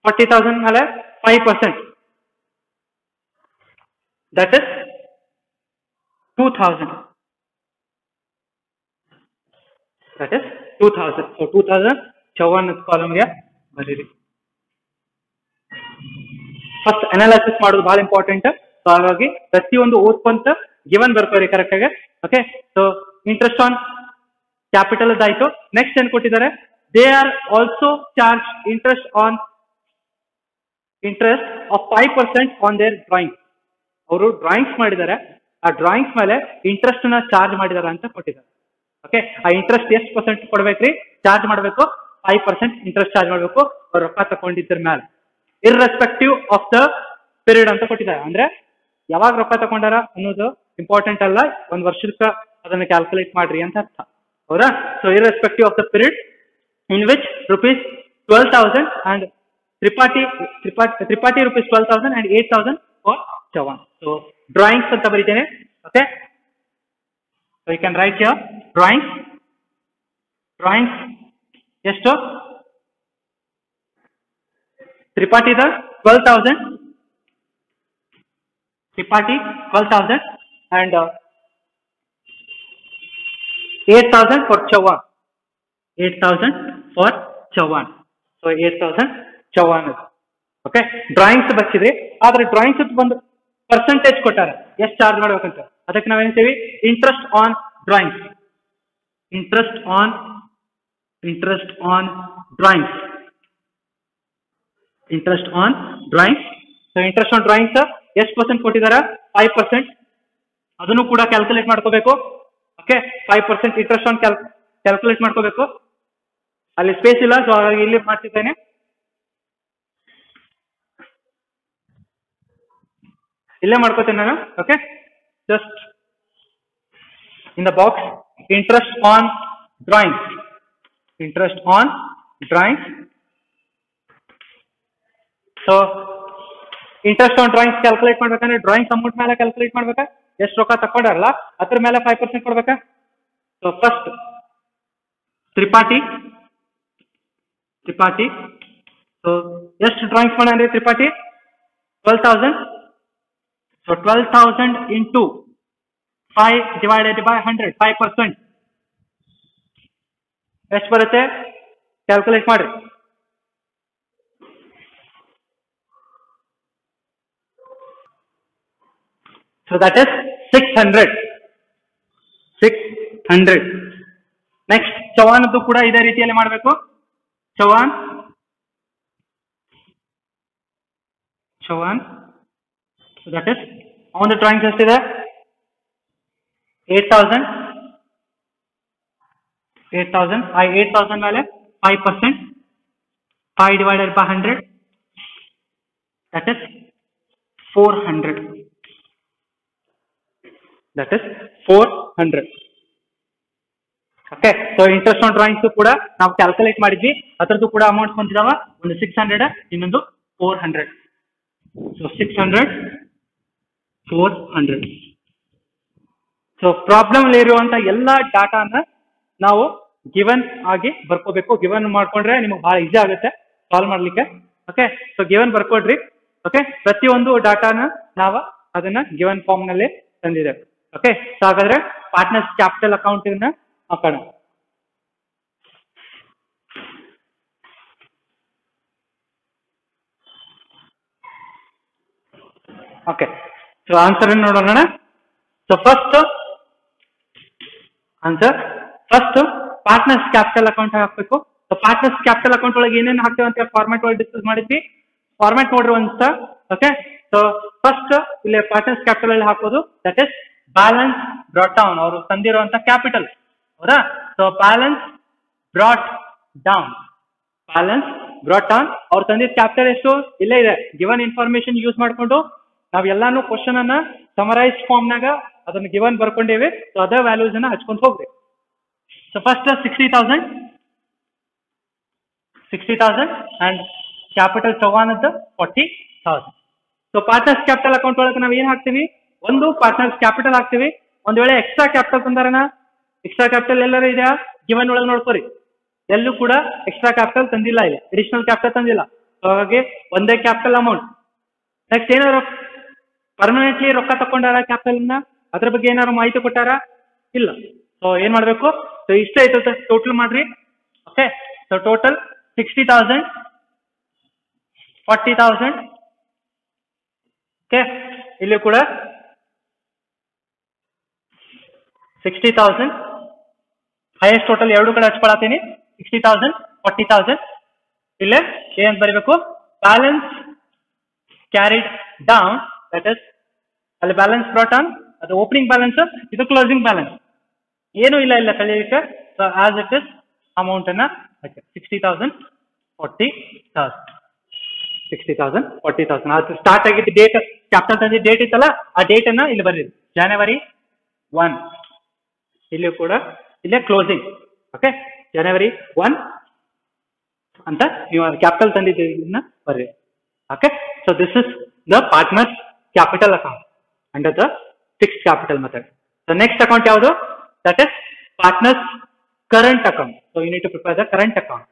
40,000 ಮೇಲೆ 5%, that is 2,000. That is 2,000. So 2,000 ಚೌವನ್ ಕಾಲಮ್ಗೆ ಬರೀರಿ. ಫಸ್ಟ್ ಅನಾಲಿಸಿಸ್ ಮಾಡೋದು ಬಹಳ ಇಂಪಾರ್ಟೆಂಟ್. ಸೊ ಹಾಗಾಗಿ ಪ್ರತಿಯೊಂದು ಓದ್ಕೊಂತ ಗಿವನ್ ಬರ್ಕೋರಿ ಕರೆಕ್ಟ್ ಆಗಿ. Okay, so interest on capital ಆಯ್ತು. ನೆಕ್ಸ್ಟ್ ಏನ್ ಕೊಟ್ಟಿದ್ದಾರೆ? They are also charge interest on interest of 5% on there drawing. ಅವರು ಡ್ರಾಯಿಂಗ್ಸ್ ಮಾಡಿದ್ದಾರೆ, ಆ ಡ್ರಾಯಿಂಗ್ಸ್ ಮೇಲೆ ಇಂಟ್ರೆಸ್ಟ್ ನ ಚಾರ್ಜ್ ಮಾಡಿದಾರೆ ಅಂತ ಕೊಟ್ಟಿದ್ದಾರೆ. ಓಕೆ, ಆ ಇಂಟ್ರೆಸ್ಟ್ ಎಷ್ಟು ಪರ್ಸೆಂಟ್ ಕೊಡ್ಬೇಕ್ರಿ? ಚಾರ್ಜ್ ಮಾಡಬೇಕು 5% ಇಂಟ್ರೆಸ್ಟ್ ಚಾರ್ಜ್ ಮಾಡಬೇಕು ಅವ್ರು ರೊಕ್ಕ ತಗೊಂಡಿದ್ರ ಮೇಲೆ, ಇರ್ರೆಸ್ಪೆಕ್ಟಿವ್ ಆಫ್ ದ ಪೀರಿಯಡ್ ಅಂತ ಕೊಟ್ಟಿದ್ದಾರೆ. ಅಂದ್ರೆ ಯಾವಾಗ ರೊಕ್ಕ ತಗೊಂಡಾರ ಅನ್ನೋದು ಇಂಪಾರ್ಟೆಂಟ್ ಅಲ್ಲ, ಒಂದ್ ವರ್ಷಕ್ಕೆ ಅದನ್ನ ಕ್ಯಾಲ್ಕುಲೇಟ್ ಮಾಡ್ರಿ ಅಂತ ಅರ್ಥ. ಹೌದಾ? So irrespective of the period in which ₹12,000 and Tripathi ₹12,000 and 8,000 for Chavan. So drawings ಅಂತ ಬರೀತೇನೆ. Okay, so you can write here drawings ಎಷ್ಟು? ತ್ರಿಪಾಠಿದ 12,000, Tripathi 12,000 and 8,000 for Chavan. 8,000 for Chavan. So 8,000 Chavan. Okay, drawings ಬರ್ಸಿದ್ರಿ, ಆದ್ರೆ ಡ್ರಾಯಿಂಗ್ಸ್ ಒಂದು ಪರ್ಸೆಂಟೇಜ್ ಕೊಟ್ಟಾರ ಎಷ್ಟು ಚಾರ್ಜ್ ಮಾಡ್ಬೇಕಂತ. ಅದಕ್ಕೆ ನಾವ್ ಹೇಳ್ತೀವಿ interest on drawings. Interest on drawings. Interest on drawings. So interest on drawings ಎಷ್ಟು ಪರ್ಸೆಂಟ್ ಕೊಟ್ಟಿದ್ದಾರೆ? 5%. ಅದನ್ನು ಕೂಡ ಕ್ಯಾಲ್ಕುಲೇಟ್ ಮಾಡ್ಕೋಬೇಕು. ಓಕೆ, 5% ಇಂಟ್ರೆಸ್ಟ್ ಆನ್ ಕ್ಯಾಲ್ಕುಲೇಟ್ ಮಾಡ್ಕೋಬೇಕು. ಅಲ್ಲಿ ಸ್ಪೇಸ್ ಇಲ್ಲ, ಸೊ ಹಾಗಾಗಿ ಇಲ್ಲಿ ಮಾಡ್ತಿದ್ದೇನೆ. ಇಲ್ಲೇ ಮಾಡ್ಕೋತೇನೆ ನಾನು. Okay, just in the box interest on drawings. Interest on drawings. So interest on drawings calculate ಮಾಡ್ಬೇಕಂದ್ರೆ ಡ್ರಾಯಿಂಗ್ಸ್ ಅಮೌಂಟ್ ಮೇಲೆ ಕ್ಯಾಲ್ಕುಲೇಟ್ ಮಾಡ್ಬೇಕಾ? ಎಷ್ಟು ರೊಕ್ಕ ತಕೊಂಡಾರಲ್ಲ ಅದ್ರ ಮೇಲೆ 5% ಕೊಡ್ಬೇಕಾ? So first Tripathi. ಸೊ ಎಷ್ಟು ಡ್ರಾಯಿಂಗ್ಸ್ ಮಾಡ್ರಿ Tripathi? 12,000. So 12,000 into 5 divided by 100, 5%. ಎಷ್ಟು ಬರುತ್ತೆ? ಕ್ಯಾಲ್ಕುಲೇಟ್ ಮಾಡ್ರಿ. So that is 600. Next Chavan ಕೂಡ ಇದೇ ರೀತಿಯಲ್ಲಿ ಮಾಡಬೇಕು. Chavan So that is on the drawing ಎಷ್ಟಿದೆ? 8,000. I 8,000 ಮೇಲೆ 5%. 5 divided by 100. That is 400. That is 400. Okay, so interest on drawings ಕೂಡ ನಾವು ಕ್ಯಾಲ್ಕುಲೇಟ್ ಮಾಡಿದ್ವಿ. ಅದರದ್ದು ಕೂಡ ಅಮೌಂಟ್ ಬಂದಿದಾವ, ಒಂದು 600, ಇನ್ನೊಂದು 400. ಸೊ 600, 400. ಸೊ ಪ್ರಾಬ್ಲಮ್ ಅಲ್ಲಿ ಇರುವಂತ ಎಲ್ಲಾ ಡಾಟಾನ ನಾವು ಗಿವನ್ ಆಗಿ ಬರ್ಕೋಬೇಕು. ಗಿವನ್ ಮಾಡ್ಕೊಂಡ್ರೆ ನಿಮಗೆ ಬಹಳ ಈಸಿ ಆಗುತ್ತೆ ಸಾಲ್ವ್ ಮಾಡ್ಲಿಕ್ಕೆ. ಓಕೆ, ಸೊ ಗಿವನ್ ಬರ್ಕೊಡ್ರಿ. ಓಕೆ, ಪ್ರತಿಯೊಂದು ಡಾಟಾನ ನಾವು ಅದನ್ನ ಗಿವನ್ ಫಾರ್ಮ್ ನಲ್ಲಿ ತಂದಿದ್ದೇವೆ. ಓಕೆ, ಸೊ ಹಾಗಾದ್ರೆ ಪಾರ್ಟ್ನರ್ಸ್ ಕ್ಯಾಪಿಟಲ್ ಅಕೌಂಟ್ ಹಾಕೋಣ. ಓಕೆ, ಸೊ ಆನ್ಸರ್ ನೋಡೋಣ. So first answer, first partners capital account ಹಾಕಬೇಕು. ಸೊ ಪಾರ್ಟ್ನರ್ಸ್ ಕ್ಯಾಪಿಟಲ್ ಅಕೌಂಟ್ ಒಳಗೆ ಏನೇನು ಹಾಕ್ತೇವೆ ಅಂತ ಫಾರ್ಮ್ಯಾಟ್ ಒಳಗೆ ಡಿಸ್ಕಸ್ ಮಾಡಿದ್ವಿ. ಫಾರ್ಮ್ಯಾಟ್ ನೋಡ್ರಿ ಒಂದ್ಸ. ಓಕೆ, ಸೊ ಫಸ್ಟ್ ಇಲ್ಲಿ ಪಾರ್ಟ್ನರ್ಸ್ ಕ್ಯಾಪಿಟಲ್ ಅಲ್ಲಿ ಹಾಕೋದು that is balance brought down, ಅವರು ತಂದಿರುವಂತ ಕ್ಯಾಪಿಟಲ್. ಹೌದಾ? ಸೊ ಬ್ಯಾಲೆನ್ಸ್ ಬ್ರಾಟ್ ಡೌನ್, ಅವ್ರು ತಂದಿದ್ದ ಕ್ಯಾಪಿಟಲ್ ಎಷ್ಟು? ಇಲ್ಲೇ ಇದೆ. ಗಿವನ್ ಇನ್ಫಾರ್ಮೇಶನ್ ಯೂಸ್ ಮಾಡ್ಕೊಂಡು ನಾವ್ ಎಲ್ಲಾನು ಕ್ವಶನ್ ಅನ್ನ ಸಮರೈಸ್ ಫಾರ್ಮ್ ನಾಗ ಅದನ್ನ ಗಿವನ್ ಬರ್ಕೊಂಡಿವಿ. ಸೊ ಅದೇ ವ್ಯಾಲ್ಯೂಸ್ ಅನ್ನ ಹಚ್ಕೊಂತ ಹೋಗ್ರಿ. ಸೊ ಫಸ್ಟ್ 60,000 ಅಂಡ್ ಕ್ಯಾಪಿಟಲ್ ಚವಾನದ್ದು 40,000. ಸೊ ಪಾರ್ಟ್ನರ್ಸ್ ಕ್ಯಾಪಿಟಲ್ ಅಕೌಂಟ್ ಒಳಗೆ ನಾವ್ ಏನ್ ಹಾಕ್ತಿವಿ? ಒಂದು ಪಾರ್ಟ್ನರ್ಸ್ ಕ್ಯಾಪಿಟಲ್ ಹಾಕ್ತಿವಿ. ಒಂದ್ ವೇಳೆ ಎಕ್ಸ್ಟ್ರಾ ಕ್ಯಾಪಿಟಲ್ ತಂದಾರನ, ಎಕ್ಸ್ಟ್ರಾ ಕ್ಯಾಪಿಟಲ್ ಎಲ್ಲರೂ ಇದೆಯಾ ಗಿವನ್ ಒಳಗೆ ನೋಡ್ಕೋರಿ. ಎಲ್ಲೂ ಕೂಡ ಎಕ್ಸ್ಟ್ರಾ ಕ್ಯಾಪಿಟಲ್ ತಂದಿಲ್ಲ, ಇಲ್ಲಿ ಅಡಿಷನಲ್ ಕ್ಯಾಪಿಟಲ್ ತಂದಿಲ್ಲ. ಸೊ ಹಾಗಾಗಿ ಒಂದೇ ಕ್ಯಾಪಿಟಲ್ ಅಮೌಂಟ್. ನೆಕ್ಸ್ಟ್ ಏನಾದ್ರು ಪರ್ಮನೆಂಟ್ಲಿ ರೊಕ್ಕ ತಕೊಂಡಾರ ಕ್ಯಾಪಿಟಲ್ ನ, ಅದ್ರ ಬಗ್ಗೆ ಏನಾದ್ರು ಮಾಹಿತಿ ಕೊಟ್ಟಾರ? ಇಲ್ಲ. ಸೊ ಏನ್ ಮಾಡ್ಬೇಕು? ಸೊ ಇಷ್ಟ ಆಯ್ತು ಟೋಟಲ್ ಮಾಡ್ರಿ. Okay, so total 60,000, 40,000. ಓಕೆ, ಇಲ್ಲಿ ಕೂಡ 60,000 ಹೈಯೆಸ್ಟ್ ಟೋಟಲ್ ಎರಡು ಕಡೆ ಹಚ್ಕೊಳತೀನಿ. 60,000, 40,000. ಇಲ್ಲೇ ಏನ್ ಬರೀಬೇಕು? Balance carried down, that is ಅಲ್ಲಿ ಬ್ಯಾಲೆನ್ಸ್ ಬ್ರಾಟ್ ಆನ್, ಅದು ಓಪನಿಂಗ್ ಬ್ಯಾಲೆನ್ಸ್, ಇದು ಕ್ಲೋಸಿಂಗ್ ಬ್ಯಾಲೆನ್ಸ್. ಏನು ಇಲ್ಲ ಕಲಿಯಲಿಕ್ಕೆ. So as it is amount ಅನ್ನ 60,000, 40,000. 60,000, 40,000. ಅದು ಸ್ಟಾರ್ಟ್ ಆಗಿದ್ದು ಡೇಟ್, ಕ್ಯಾಪಿಟಲ್ ತಂದಿ ಡೇಟ್ ಇತ್ತಲ್ಲ, ಆ ಡೇಟ್ ಅನ್ನ ಇಲ್ಲಿ ಬರೀರಿ. January 1. ಇಲ್ಲಿ ಕೂಡ ಇಲ್ಲೇ ಕ್ಲೋಸಿಂಗ್. ಓಕೆ, January 1 ಅಂತ ನೀವು ಕ್ಯಾಪಿಟಲ್ ತಂದಿದ್ದನ್ನ ಬರ್ರಿ. Okay, so this is the partners capital account under the fixed capital method. So next account ಯಾವುದು? That is partners current account. So you need to prepare the current account.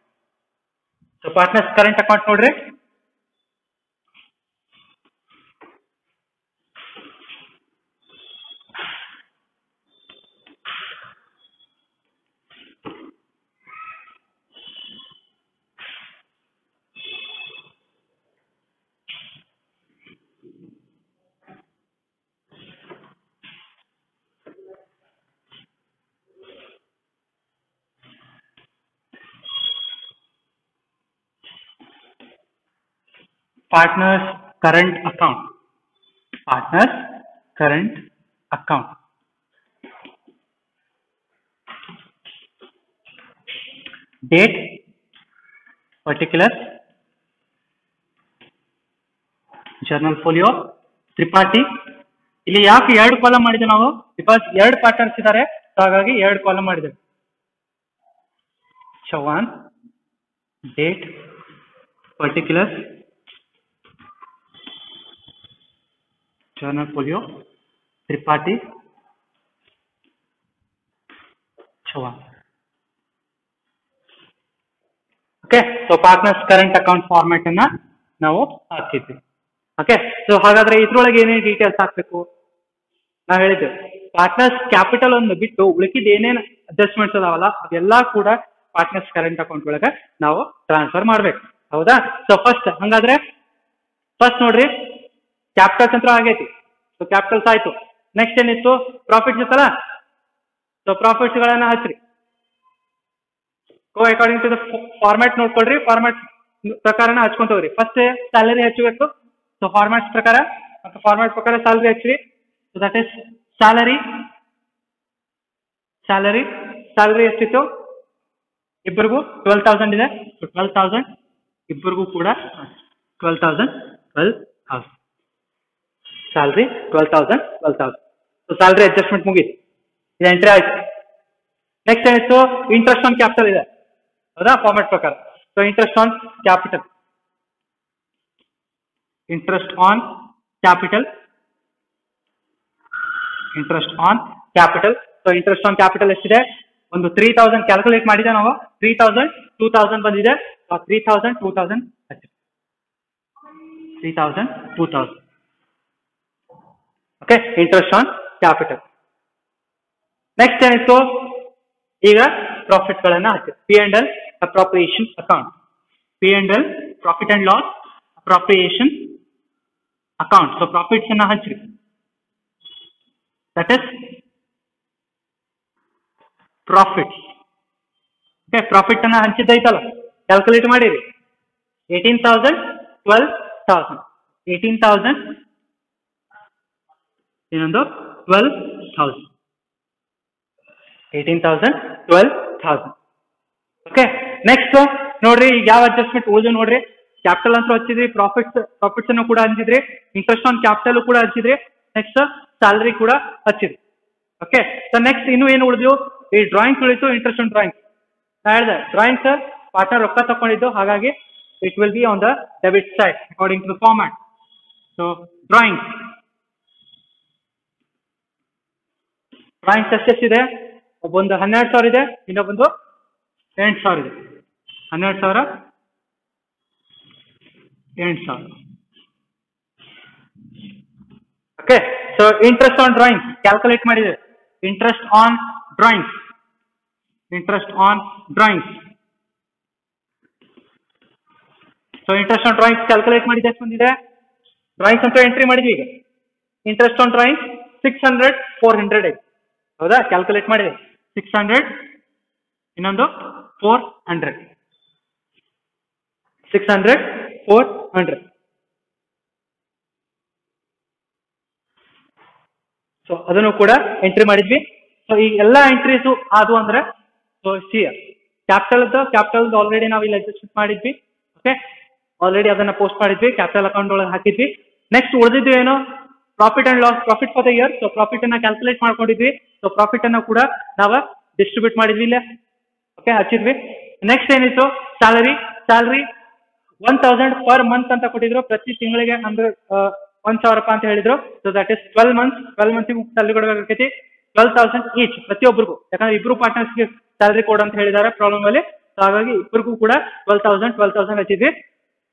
So partners current account ನೋಡ್ರಿ. Partners current account. Partners current account. Date, particulars, journal folio, Tripathi. ಇಲ್ಲಿ ಯಾಕೆ ಎರಡು ಕಾಲಮ್ ಮಾಡಿದ್ವಿ ನಾವು? ಬಿಕಾಸ್ ಎರಡು ಪಾರ್ಟ್ನರ್ಸ್ ಇದ್ದಾರೆ, ಹಾಗಾಗಿ ಎರಡು ಕಾಲಮ್ ಮಾಡಿದ್ದೇವೆ. Chavan, date, particulars, journal folio, Tripathi, Chavan. Okay, so partners current account format ಅನ್ನ ನಾವು ಹಾಕಿದ್ವಿ. ಓಕೆ, ಸೊ ಹಾಗಾದ್ರೆ ಇದ್ರೊಳಗೆ ಏನೇನು ಡೀಟೇಲ್ಸ್ ಹಾಕ್ಬೇಕು? ನಾವು ಹೇಳಿದ್ವಿ ಪಾರ್ಟ್ನರ್ಸ್ ಕ್ಯಾಪಿಟಲ್ ಒಂದು ಬಿಟ್ಟು ಉಳಿಕಿದ ಏನೇನು ಅಡ್ಜಸ್ಟ್ಮೆಂಟ್ಸ್ ಅದಾವಲ್ಲ ಅದೆಲ್ಲ ಕೂಡ ಪಾರ್ಟ್ನರ್ಸ್ ಕರೆಂಟ್ ಅಕೌಂಟ್ ಒಳಗೆ ನಾವು ಟ್ರಾನ್ಸ್ಫರ್ ಮಾಡ್ಬೇಕು. ಹೌದಾ? ಸೊ ಫಸ್ಟ್ ಹಂಗಾದ್ರೆ ಫಸ್ಟ್ ನೋಡ್ರಿ, ಕ್ಯಾಪಿಟಲ್ಸ್ ಅಂತ ಆಗೈತಿ. ಸೊ ಕ್ಯಾಪಿಟಲ್ಸ್ ಆಯ್ತು. ನೆಕ್ಸ್ಟ್ ಏನಿತ್ತು? ಪ್ರಾಫಿಟ್ಸ್ ಇತ್ತಲ್ಲ. ಸೊ ಪ್ರಾಫಿಟ್ಸ್ ಗಳನ್ನ ಹಚ್ಚ್ರಿ. Go according to the format ನೋಡ್ಕೊಳ್ರಿ. ಫಾರ್ಮ್ಯಾಟ್ ಪ್ರಕಾರನ ಹಚ್ಕೊಂತ ಹೋಗ್ರಿ. ಫಸ್ಟ್ ಸ್ಯಾಲರಿ ಹಚ್ಚಬೇಕು. ಸೊ ಫಾರ್ಮ್ಯಾಟ್ ಪ್ರಕಾರ ಮತ್ತು ಫಾರ್ಮ್ಯಾಟ್ ಪ್ರಕಾರ ಸ್ಯಾಲರಿ ಹಚ್ಚ್ರಿ. So that is salary. Salary ಎಷ್ಟಿತ್ತು? ಇಬ್ಬರಿಗೂ 12,000 ಇದೆ. ಸೊ 12,000 ಇಬ್ಬರಿಗೂ ಕೂಡ 12,000 ಸ್ಯಾಲರಿ 12,000. ಸೊ ಸ್ಯಾಲರಿ ಅಡ್ಜಸ್ಟ್ಮೆಂಟ್ ಮುಗೀತು. ಇದು ಎಂಟ್ರಿ ಆಯ್ತು. ನೆಕ್ಸ್ಟ್ ಏನಿತ್ತು? ಇಂಟ್ರೆಸ್ಟ್ ಆನ್ ಕ್ಯಾಪಿಟಲ್ ಇದೆ. ಹೌದಾ? ಫಾರ್ಮ್ಯಾಟ್ ಪ್ರಕಾರ. So interest on capital. Interest on capital. So interest on capital ಎಷ್ಟಿದೆ? ಒಂದು 3,000 ಕ್ಯಾಲ್ಕುಲೇಟ್ ಮಾಡಿದೆ ನಾವು. 3,000, 2,000 ಬಂದಿದೆ. 3,000, 2,000, 3,000, 2,000. Okay, interest on capital. Next ಏನಿತ್ತು? ಈಗ ಪ್ರಾಫಿಟ್ ಗಳನ್ನ ಹಾಕಿ. P&L appropriation account. P&L profit and loss appropriation account. So profits ಅನ್ನ ಹಚ್ಚ್ರಿ. That is profit. Okay, profit ಅನ್ನ ಹಂಚಿದ್ದೈತಲ್ಲ, ಕ್ಯಾಲ್ಕುಲೇಟ್ ಮಾಡಿರಿ. 18,000, 12,000. 18,000 ಇನ್ನೊಂದು 12,000. 18,000, 12,000. ಓಕೆ, ನೆಕ್ಸ್ಟ್ ನೋಡ್ರಿ, ಈಗ ಯಾವ ಅಡ್ಜಸ್ಟ್ಮೆಂಟ್ ಉಳಿದು ನೋಡ್ರಿ. ಕ್ಯಾಪಿಟಲ್ ಅಂತ ಹಚ್ಚಿದ್ರಿ, ಪ್ರಾಫಿಟ್ಸ್ ಅನ್ನು ಕೂಡ ಹಂಚಿದ್ರಿ, ಇಂಟ್ರೆಸ್ಟ್ ಆನ್ ಕ್ಯಾಪಿಟಲ್ ಕೂಡ ಹಚ್ಚಿದ್ರಿ, ನೆಕ್ಸ್ಟ್ ಸ್ಯಾಲರಿ ಕೂಡ ಹಚ್ಚಿದ್ರಿ. ಓಕೆ, ಸೊ ನೆಕ್ಸ್ಟ್ ಇನ್ನು ಏನು ಉಳಿದ್ವು? ಈ ಡ್ರಾಯಿಂಗ್ಸ್ ಉಳಿತು. ಇಂಟ್ರೆಸ್ಟ್ ಆನ್ ಡ್ರಾಯಿಂಗ್ಸ್ ನಾ ಹೇಳಿದೆ. ಡ್ರಾಯಿಂಗ್ಸ್ ಪಾರ್ಟ್ನರ್ ರೊಕ್ಕ ತಗೊಂಡಿದ್ದು, ಹಾಗಾಗಿ it will be on the debit side according to the format. So drawings ಎಷ್ಟೆಷ್ಟಿದೆ? ಒಬ್ಬೊಂದು 12,000 ಇದೆ, ಇನ್ನೊಬ್ಬೊಂದು 8,000 ಇದೆ. 12,000 8,000. Okay. So interest on drawing calculate ಮಾಡಿದೆ. Interest on drawings so interest on drawings calculate ಮಾಡಿದ ಎಷ್ಟು ಬಂದಿದೆ? ಡ್ರಾಯಿಂಗ್ಸ್ ಅಂತ ಎಂಟ್ರಿ ಮಾಡಿದ್ವಿ. ಈಗ ಇಂಟ್ರೆಸ್ಟ್ ಆನ್ ಡ್ರಾಯಿಂಗ್ಸ್ 600 400 ಐತೆ. ಹೌದಾ? ಕ್ಯಾಲ್ಕುಲೇಟ್ ಮಾಡಿದೆ. 600 ಇನ್ನೊಂದು 400. 600 400. ಸೊ ಅದನ್ನು ಕೂಡ ಎಂಟ್ರಿ ಮಾಡಿದ್ವಿ. ಸೊ ಈ ಎಲ್ಲ ಎಂಟ್ರೀಸು ಆದವು ಅಂದ್ರೆ ಸೊ ಕ್ಯಾಪಿಟಲ್ ಆಲ್ರೆಡಿ ನಾವು ಇಲ್ಲಿ ಅಡ್ಜಸ್ಟ್ಮೆಂಟ್ ಮಾಡಿದ್ವಿ. ಓಕೆ, ಆಲ್ರೆಡಿ ಅದನ್ನ ಪೋಸ್ಟ್ ಮಾಡಿದ್ವಿ, ಕ್ಯಾಪಿಟಲ್ ಅಕೌಂಟ್ ಒಳಗೆ ಹಾಕಿದ್ವಿ. ನೆಕ್ಸ್ಟ್ ಉಳಿದಿದ್ದು ಏನು? Profit and loss, profit for the year. So profit ಅನ್ನ ಕ್ಯಾಲ್ಕುಲೇಟ್ ಮಾಡ್ಕೊಂಡಿದ್ವಿ. ಸೊ ಪ್ರಾಫಿಟ್ ಅನ್ನ ಕೂಡ ನಾವು ಡಿಸ್ಟ್ರಿಬ್ಯೂಟ್ ಮಾಡಿದ್ವಿ ಇಲ್ಲ. ಓಕೆ, ಹಚ್ಚಿದ್ವಿ. ನೆಕ್ಸ್ಟ್ ಏನಿತ್ತು? ಸ್ಯಾಲರಿ 1,000 ಪರ್ ಮಂತ್ ಅಂತ ಕೊಟ್ಟಿದ್ರು. ಪ್ರತಿ ತಿಂಗಳಿಗೆ ಅಂದ್ರೆ 1,000 ರೂಪಾಯಿ ಅಂತ ಹೇಳಿದ್ರು. So that is 12 months. 12 ಮಂತ್ಗೆ ಸ್ಯಾಲರಿ ಕೊಡಬೇಕಾಗೈತಿ. 12,000 ಈಚ್ ಪ್ರತಿಯೊಬ್ಬರಿಗೂ. ಯಾಕಂದ್ರೆ ಇಬ್ರು ಪಾರ್ಟ್ನರ್ಸ್ಗೆ ಸ್ಯಾಲರಿ ಕೊಡು ಅಂತ ಹೇಳಿದ್ದಾರೆ ಪ್ರಾಬ್ಲಮ್ ಅಲ್ಲಿ. ಸೊ ಹಾಗಾಗಿ ಇಬ್ಬರಿಗೂ ಕೂಡ 12,000 ಹಚ್ಚಿದ್ವಿ.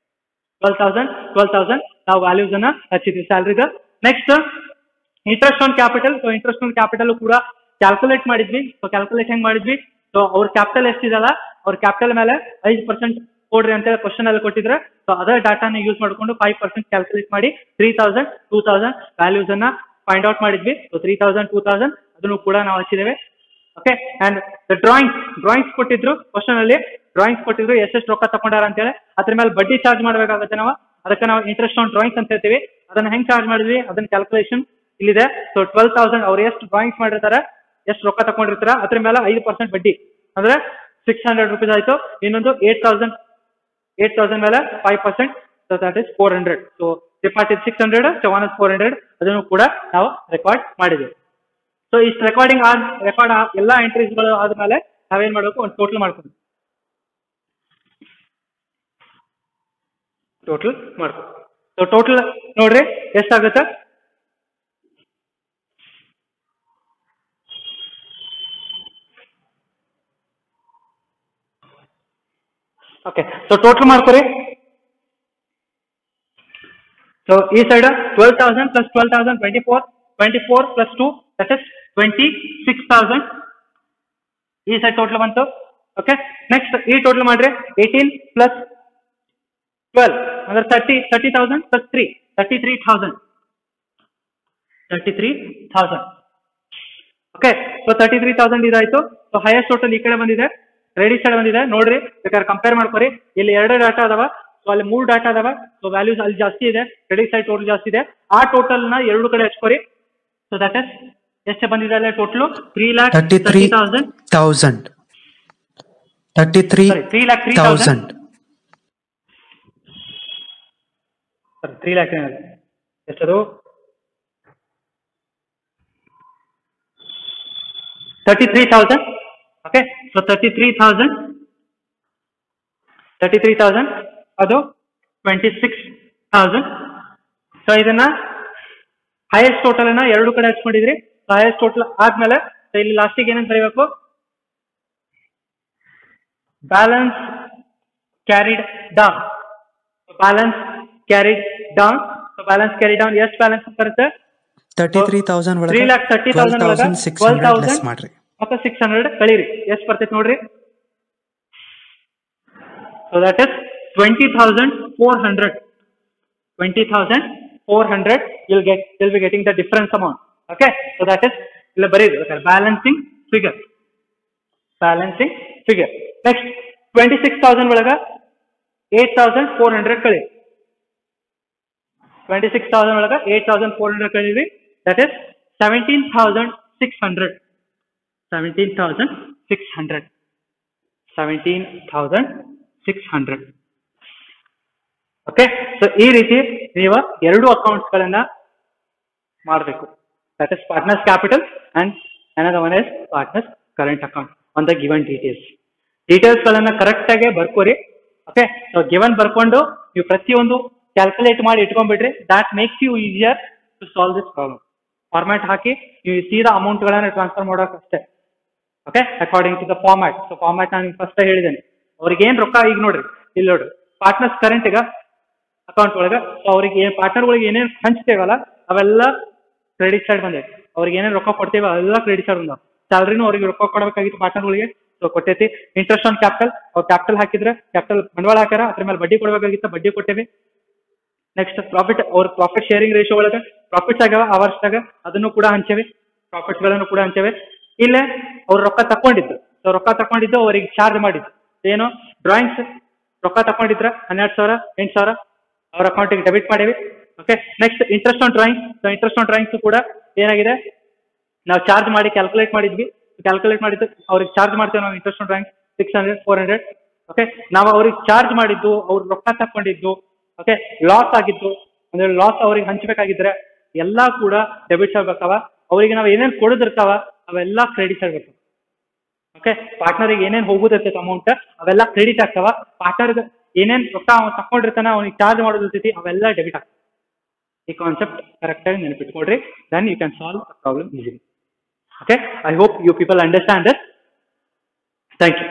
12,000 ನಾವು ವ್ಯಾಲ್ಯೂಸ್ ಅನ್ನ ಹಚ್ಚಿದ್ವಿ ಸ್ಯಾಲರಿದ. Next interest on capital. So interest on capital ಕೂಡ ಕ್ಯಾಲ್ಕುಲೇಟ್ ಮಾಡಿದ್ವಿ. ಸೊ ಕ್ಯಾಲ್ಕುಲೇಟ್ ಹೆಂಗ್ ಮಾಡಿದ್ವಿ? ಸೊ ಅವ್ರ ಕ್ಯಾಪಿಟಲ್ ಎಷ್ಟಿದಲ್ಲ ಅವ್ರ ಕ್ಯಾಪಿಟಲ್ ಮೇಲೆ 5% ಕೊಡ್ರಿ ಅಂತ ಹೇಳಿ ಕ್ವಶನ್ ಅಲ್ಲಿ ಕೊಟ್ಟಿದ್ರೆ. ಸೊ ಅದರ ಡಾಟಾನ ಯೂಸ್ ಮಾಡ್ಕೊಂಡು 5% ಕ್ಯಾಲ್ಕುಲೇಟ್ ಮಾಡಿ 3,000 2,000 ವ್ಯಾಲ್ಯೂಸ್ ಅನ್ನ ಫೈಂಡ್ ಔಟ್ ಮಾಡಿದ್ವಿ. ಸೊ 3,000 2,000 ಅದನ್ನು ಕೂಡ ನಾವು ಹಚ್ಚಿದ್ದೇವೆ. ಓಕೆ, ಅಂಡ್ ಡ್ರಾಯಿಂಗ್ಸ್ ಕೊಟ್ಟಿದ್ರು ಕ್ವಶನ್ ಅಲ್ಲಿ. ಡ್ರಾಯಿಂಗ್ಸ್ ಕೊಟ್ಟಿದ್ರು ಎಷ್ಟೆಷ್ಟು ರೊಕ್ಕ ತಗೊಂಡಾರ ಅಂತ ಹೇಳಿ. ಅದ್ರ ಮೇಲೆ ಬಡ್ಡಿ ಚಾರ್ಜ್ ಮಾಡಬೇಕಾಗುತ್ತೆ ನಾವು. ಅದಕ್ಕೆ ನಾವು ಇಂಟ್ರೆಸ್ಟ್ ಆನ್ ಡ್ರಾಯಿಂಗ್ಸ್ ಅಂತ ಹೇಳ್ತೀವಿ. ಅದನ್ನ ಹೆಂಗ್ ಚಾರ್ಜ್ ಮಾಡಿದ್ವಿ ಅದನ್ನ ಕ್ಯಾಲ್ಕುಲೇಷನ್ ಇಲ್ಲಿದೆ. ಸೊ 12,000 ಅವ್ರು ಎಷ್ಟು ಡ್ರಾಯಿಂಗ್ಸ್ ಮಾಡಿರ್ತಾರೆ, ಎಷ್ಟು ರೊಕ್ಕ ತಗೊಂಡಿರ್ತಾರ, ಅದ್ರ ಮೇಲೆ 5% ಬಡ್ಡಿ ಅಂದ್ರೆ 600 ರೂಪೀಸ್ ಆಯ್ತು. ಇನ್ನೊಂದು 8,000 ಮೇಲೆ 5%. So that is 400. So deposit 600, Chavan 400. ಅದನ್ನು ಕೂಡ ನಾವು ರೆಕಾರ್ಡ್ ಮಾಡಿದ್ವಿ. ಸೊ ಇಷ್ಟು ರೆಕಾರ್ಡ್ ಎಲ್ಲ ಎಂಟ್ರೀಸ್ಗಳು ಆದ್ಮೇಲೆ ನಾವೇನ್ ಮಾಡ್ಬೇಕು? ಒಂದು ಟೋಟಲ್ ಮಾಡ್ಕೊ. ಸೊ ಟೋಟಲ್ ನೋಡ್ರಿ ಎಷ್ಟಾಗುತ್ತೆ? ಓಕೆ, ಸೊ ಟೋಟಲ್ ಮಾಡ್ಕೊರಿ. ಸೊ ಈ side 12,000 plus 12,000 24 plus 2 that is 26,000. ಈ ಸೈಡ್ ಟೋಟಲ್ ಬಂತು. ಓಕೆ, ನೆಕ್ಸ್ಟ್ ಈ ಟೋಟಲ್ ಮಾಡ್ರಿ. 18 plus 12 ಅಂದ್ರೆ 30,000 plus 3 33,000. ಓಕೆ, ಸೊ 33,000 ಇದಾಯ್ತು. ಸೊ ಹೈಯೆಸ್ಟ್ ಟೋಟಲ್ ಈ ಕಡೆ ಬಂದಿದೆ, ರೆಡಿ ಸೈಡ್ ಬಂದಿದೆ. ನೋಡ್ರಿ ಬೇಕಾದ್ರೆ ಕಂಪೇರ್ ಮಾಡ್ಕೊರಿ. ಇಲ್ಲಿ 2 ಡಾಟಾ ಅದಾವ, ಸೊ ಅಲ್ಲಿ 3 ಡಾಟಾ ಅದಾವ. ಸೊ ವ್ಯಾಲ್ಯೂಸ್ ಅಲ್ಲಿ ಜಾಸ್ತಿ ಇದೆ, ರೆಡಿ ಸೈಡ್ ಟೋಟಲ್ ಜಾಸ್ತಿ ಇದೆ. ಆ ಟೋಟಲ್ ನ 2 ಕಡೆ ಹಚ್ಕೊರಿ. ಸೊ ದಟ್ ಇಸ್ ಎಷ್ಟು ಬಂದಿದೆ ಅಲ್ಲೇ ಟೋಟಲ್? 3,33,000. 3 lakh ಎಷ್ಟದು? 33,000. ಓಕೆ, ಸೊ 33,000 ಅದು 26,000. ಸೊ ಇದನ್ನ ಹೈಯೆಸ್ಟ್ ಟೋಟಲ್ ಅನ್ನ 2 ಕಡೆ ಹಚ್ಕೊಂಡಿದ್ರಿ. ಸೊ ಹೈಯೆಸ್ಟ್ ಟೋಟಲ್ ಆದ್ಮೇಲೆ ಇಲ್ಲಿ ಲಾಸ್ಟಿಗೆ ಏನಂತ ಬರೀಬೇಕು? Balance carried down. Balance carried down. So balance carried down ಎಷ್ಟು ಬ್ಯಾಲೆನ್ಸ್ ಬರುತ್ತೆ? 33,000 ಒಳಗೆ 3,30,000 ಒಳಗೆ 12,000 ಮಾಡ್ರಿ. ಮತ್ತೆ 600 ಕಳೀರಿ. ಎಷ್ಟು ಬರ್ತೈತೆ ನೋಡ್ರಿ? So that is 20,400. 20,400 you'll be getting the difference amount. Okay, so that is ಇಲ್ಲ ಬರೀರಿ balancing figure. Next 26,000 ಒಳಗ 8,400 ಕಳಿ. 26,000 ಒಳಗ 8,400 ಕಳೀರಿ. that is 17,600. 17,600. ಓಕೆ, ಸೊ ಈ ರೀತಿ ನೀವು 2 ಅಕೌಂಟ್ಸ್ ಗಳನ್ನ ಮಾಡಬೇಕು. That is partners capital and another one is partners current account on the given details ಗಳನ್ನ ಕರೆಕ್ಟ್ ಆಗಿ ಬರ್ಕೋರಿ. ಓಕೆ, ಸೊ ಗಿವನ್ ಬರ್ಕೊಂಡು ನೀವು ಪ್ರತಿಯೊಂದು ಕ್ಯಾಲ್ಕುಲೇಟ್ ಮಾಡಿ ಇಟ್ಕೊಂಡ್ಬಿಟ್ರಿ. That makes you easier to solve this problem. Format ಹಾಕಿ ನೀವು ಸೀದಾ ಅಮೌಂಟ್ ಗಳನ್ನ ಟ್ರಾನ್ಸ್ಫರ್ ಮಾಡೋಕೆ ಅಷ್ಟೇ. Okay according to the format. So format ನಾನು ಫಸ್ಟ್ ಹೇಳಿದ್ದೇನೆ. ಅವ್ರಿಗೆ ಏನ್ ರೊಕ್ಕ ಈಗ ನೋಡ್ರಿ ಇಲ್ಲಿ ನೋಡ್ರಿ ಪಾರ್ಟ್ನರ್ಸ್ ಕರೆಂಟ್ ಈಗ ಅಕೌಂಟ್ ಒಳಗೆ ಅವ್ರಿಗೆ ಏನ್ ಪಾರ್ಟ್ನರ್ಗಳಿಗೆ ಏನೇನು ಹಂಚ್ತೇವಲ್ಲ ಅವೆಲ್ಲ ಕ್ರೆಡಿಟ್ ಸೈಡ್ ಬಂದೈತೆ. ಅವ್ರಿಗೆ ಏನೇನು ರೊಕ್ಕ ಕೊಡ್ತೇವೆ ಅವೆಲ್ಲ ಕ್ರೆಡಿಟ್ ಸೈಡ್ ಬಂದಾವ. ಸ್ಯಾಲ್ರಿನೂ ಅವ್ರಿಗೆ ರೊಕ್ಕ ಕೊಡಬೇಕಾಗಿತ್ತು ಪಾರ್ಟ್ನರ್ಗಳಿಗೆ, ಸೊ ಕೊಟ್ಟೈತಿ. ಇಂಟ್ರೆಸ್ಟ್ ಆನ್ ಕ್ಯಾಪಿಟಲ್, ಅವ್ರು ಕ್ಯಾಪಿಟಲ್ ಹಾಕಿದ್ರೆ ಕ್ಯಾಪಿಟಲ್ ಬಂಡವಾಳ ಹಾಕ್ಯಾರ, ಅದ್ರ ಮೇಲೆ ಬಡ್ಡಿ ಕೊಡಬೇಕಾಗಿತ್ತು, ಬಡ್ಡಿ ಕೊಟ್ಟೇವಿ. ನೆಕ್ಸ್ಟ್ ಪ್ರಾಫಿಟ್, ಅವ್ರ ಪ್ರಾಫಿಟ್ ಶೇರಿಂಗ್ ರೇಷಿಯೋ ಒಳಗೆ ಪ್ರಾಫಿಟ್ಸ್ ಆಗ್ಯಾವ ಆ ವರ್ಷದಾಗ, ಅದನ್ನು ಕೂಡ ಹಂಚೇವಿ, ಪ್ರಾಫಿಟ್ಸ್ ಗಳನ್ನು ಕೂಡ ಹಂಚೇವಿ. ಇಲ್ಲೇ ಅವ್ರು ರೊಕ್ಕ ತಕೊಂಡಿದ್ದು, ಸೊ ರೊಕ್ಕ ತಕೊಂಡಿದ್ದು ಅವರಿಗೆ ಚಾರ್ಜ್ ಮಾಡಿದ್ದು ಏನು ಡ್ರಾಯಿಂಗ್ಸ್ ರೊಕ್ಕ ತಕೊಂಡಿದ್ರ 12,000 8,000 ಅವ್ರ ಅಕೌಂಟಿಗೆ ಡೆಬಿಟ್ ಮಾಡೇವಿ. Okay next interest on drawing. So interest on drawings ಕೂಡ ಏನಾಗಿದೆ, ನಾವು ಚಾರ್ಜ್ ಮಾಡಿ ಕ್ಯಾಲ್ಕುಲೇಟ್ ಮಾಡಿದ್ವಿ. ಕ್ಯಾಲ್ಕುಲೇಟ್ ಮಾಡಿದ್ದು ಅವ್ರಿಗೆ ಚಾರ್ಜ್ ಮಾಡ್ತೇವೆ ನಾವು ಇಂಟ್ರೆಸ್ಟ್ ಆನ್ ಡ್ರಾಯಿಂಗ್ 600 400. ಓಕೆ ನಾವು ಅವ್ರಿಗೆ ಚಾರ್ಜ್ ಮಾಡಿದ್ದು, ಅವ್ರು ರೊಕ್ಕ ತಕೊಂಡಿದ್ದು, ಓಕೆ ಲಾಸ್ ಆಗಿದ್ದು ಅಂದ್ರೆ ಲಾಸ್ ಅವ್ರಿಗೆ ಹಂಚ್ಬೇಕಾಗಿದ್ರೆ ಎಲ್ಲಾ ಕೂಡ ಡೆಬಿಟ್ಸ್ ಆಗ್ಬೇಕಾವ. ಅವರಿಗೆ ನಾವು ಏನೇನು ಕೊಡೋದಿರ್ತಾವ ಅವೆಲ್ಲ ಕ್ರೆಡಿಟ್ ಆಗ್ಬೇಕು. ಓಕೆ ಪಾರ್ಟ್ನರಿಗೆ ಏನೇನು ಹೋಗುದಿರ್ತೈತೆ ಅಮೌಂಟ್ ಅವೆಲ್ಲ ಕ್ರೆಡಿಟ್ ಆಗ್ತಾವ. ಪಾರ್ಟ್ನರ್ ಏನೇನು ರೊಕ್ಕ ಅವ್ನು ತಕೊಂಡಿರ್ತಾನ ಅವ್ನಿಗೆ ಚಾರ್ಜ್ ಮಾಡೋದಿರ್ತೈತಿ ಅವೆಲ್ಲ ಡೆಬಿಟ್ ಆಗ್ತವೆ. ಈ ಕಾನ್ಸೆಪ್ಟ್ ಕರೆಕ್ಟ್ ಆಗಿ ನೆನಪಿಟ್ಕೊಡ್ರಿ, then you can solve the problem easily. Okay, I hope you people understand this. Thank you.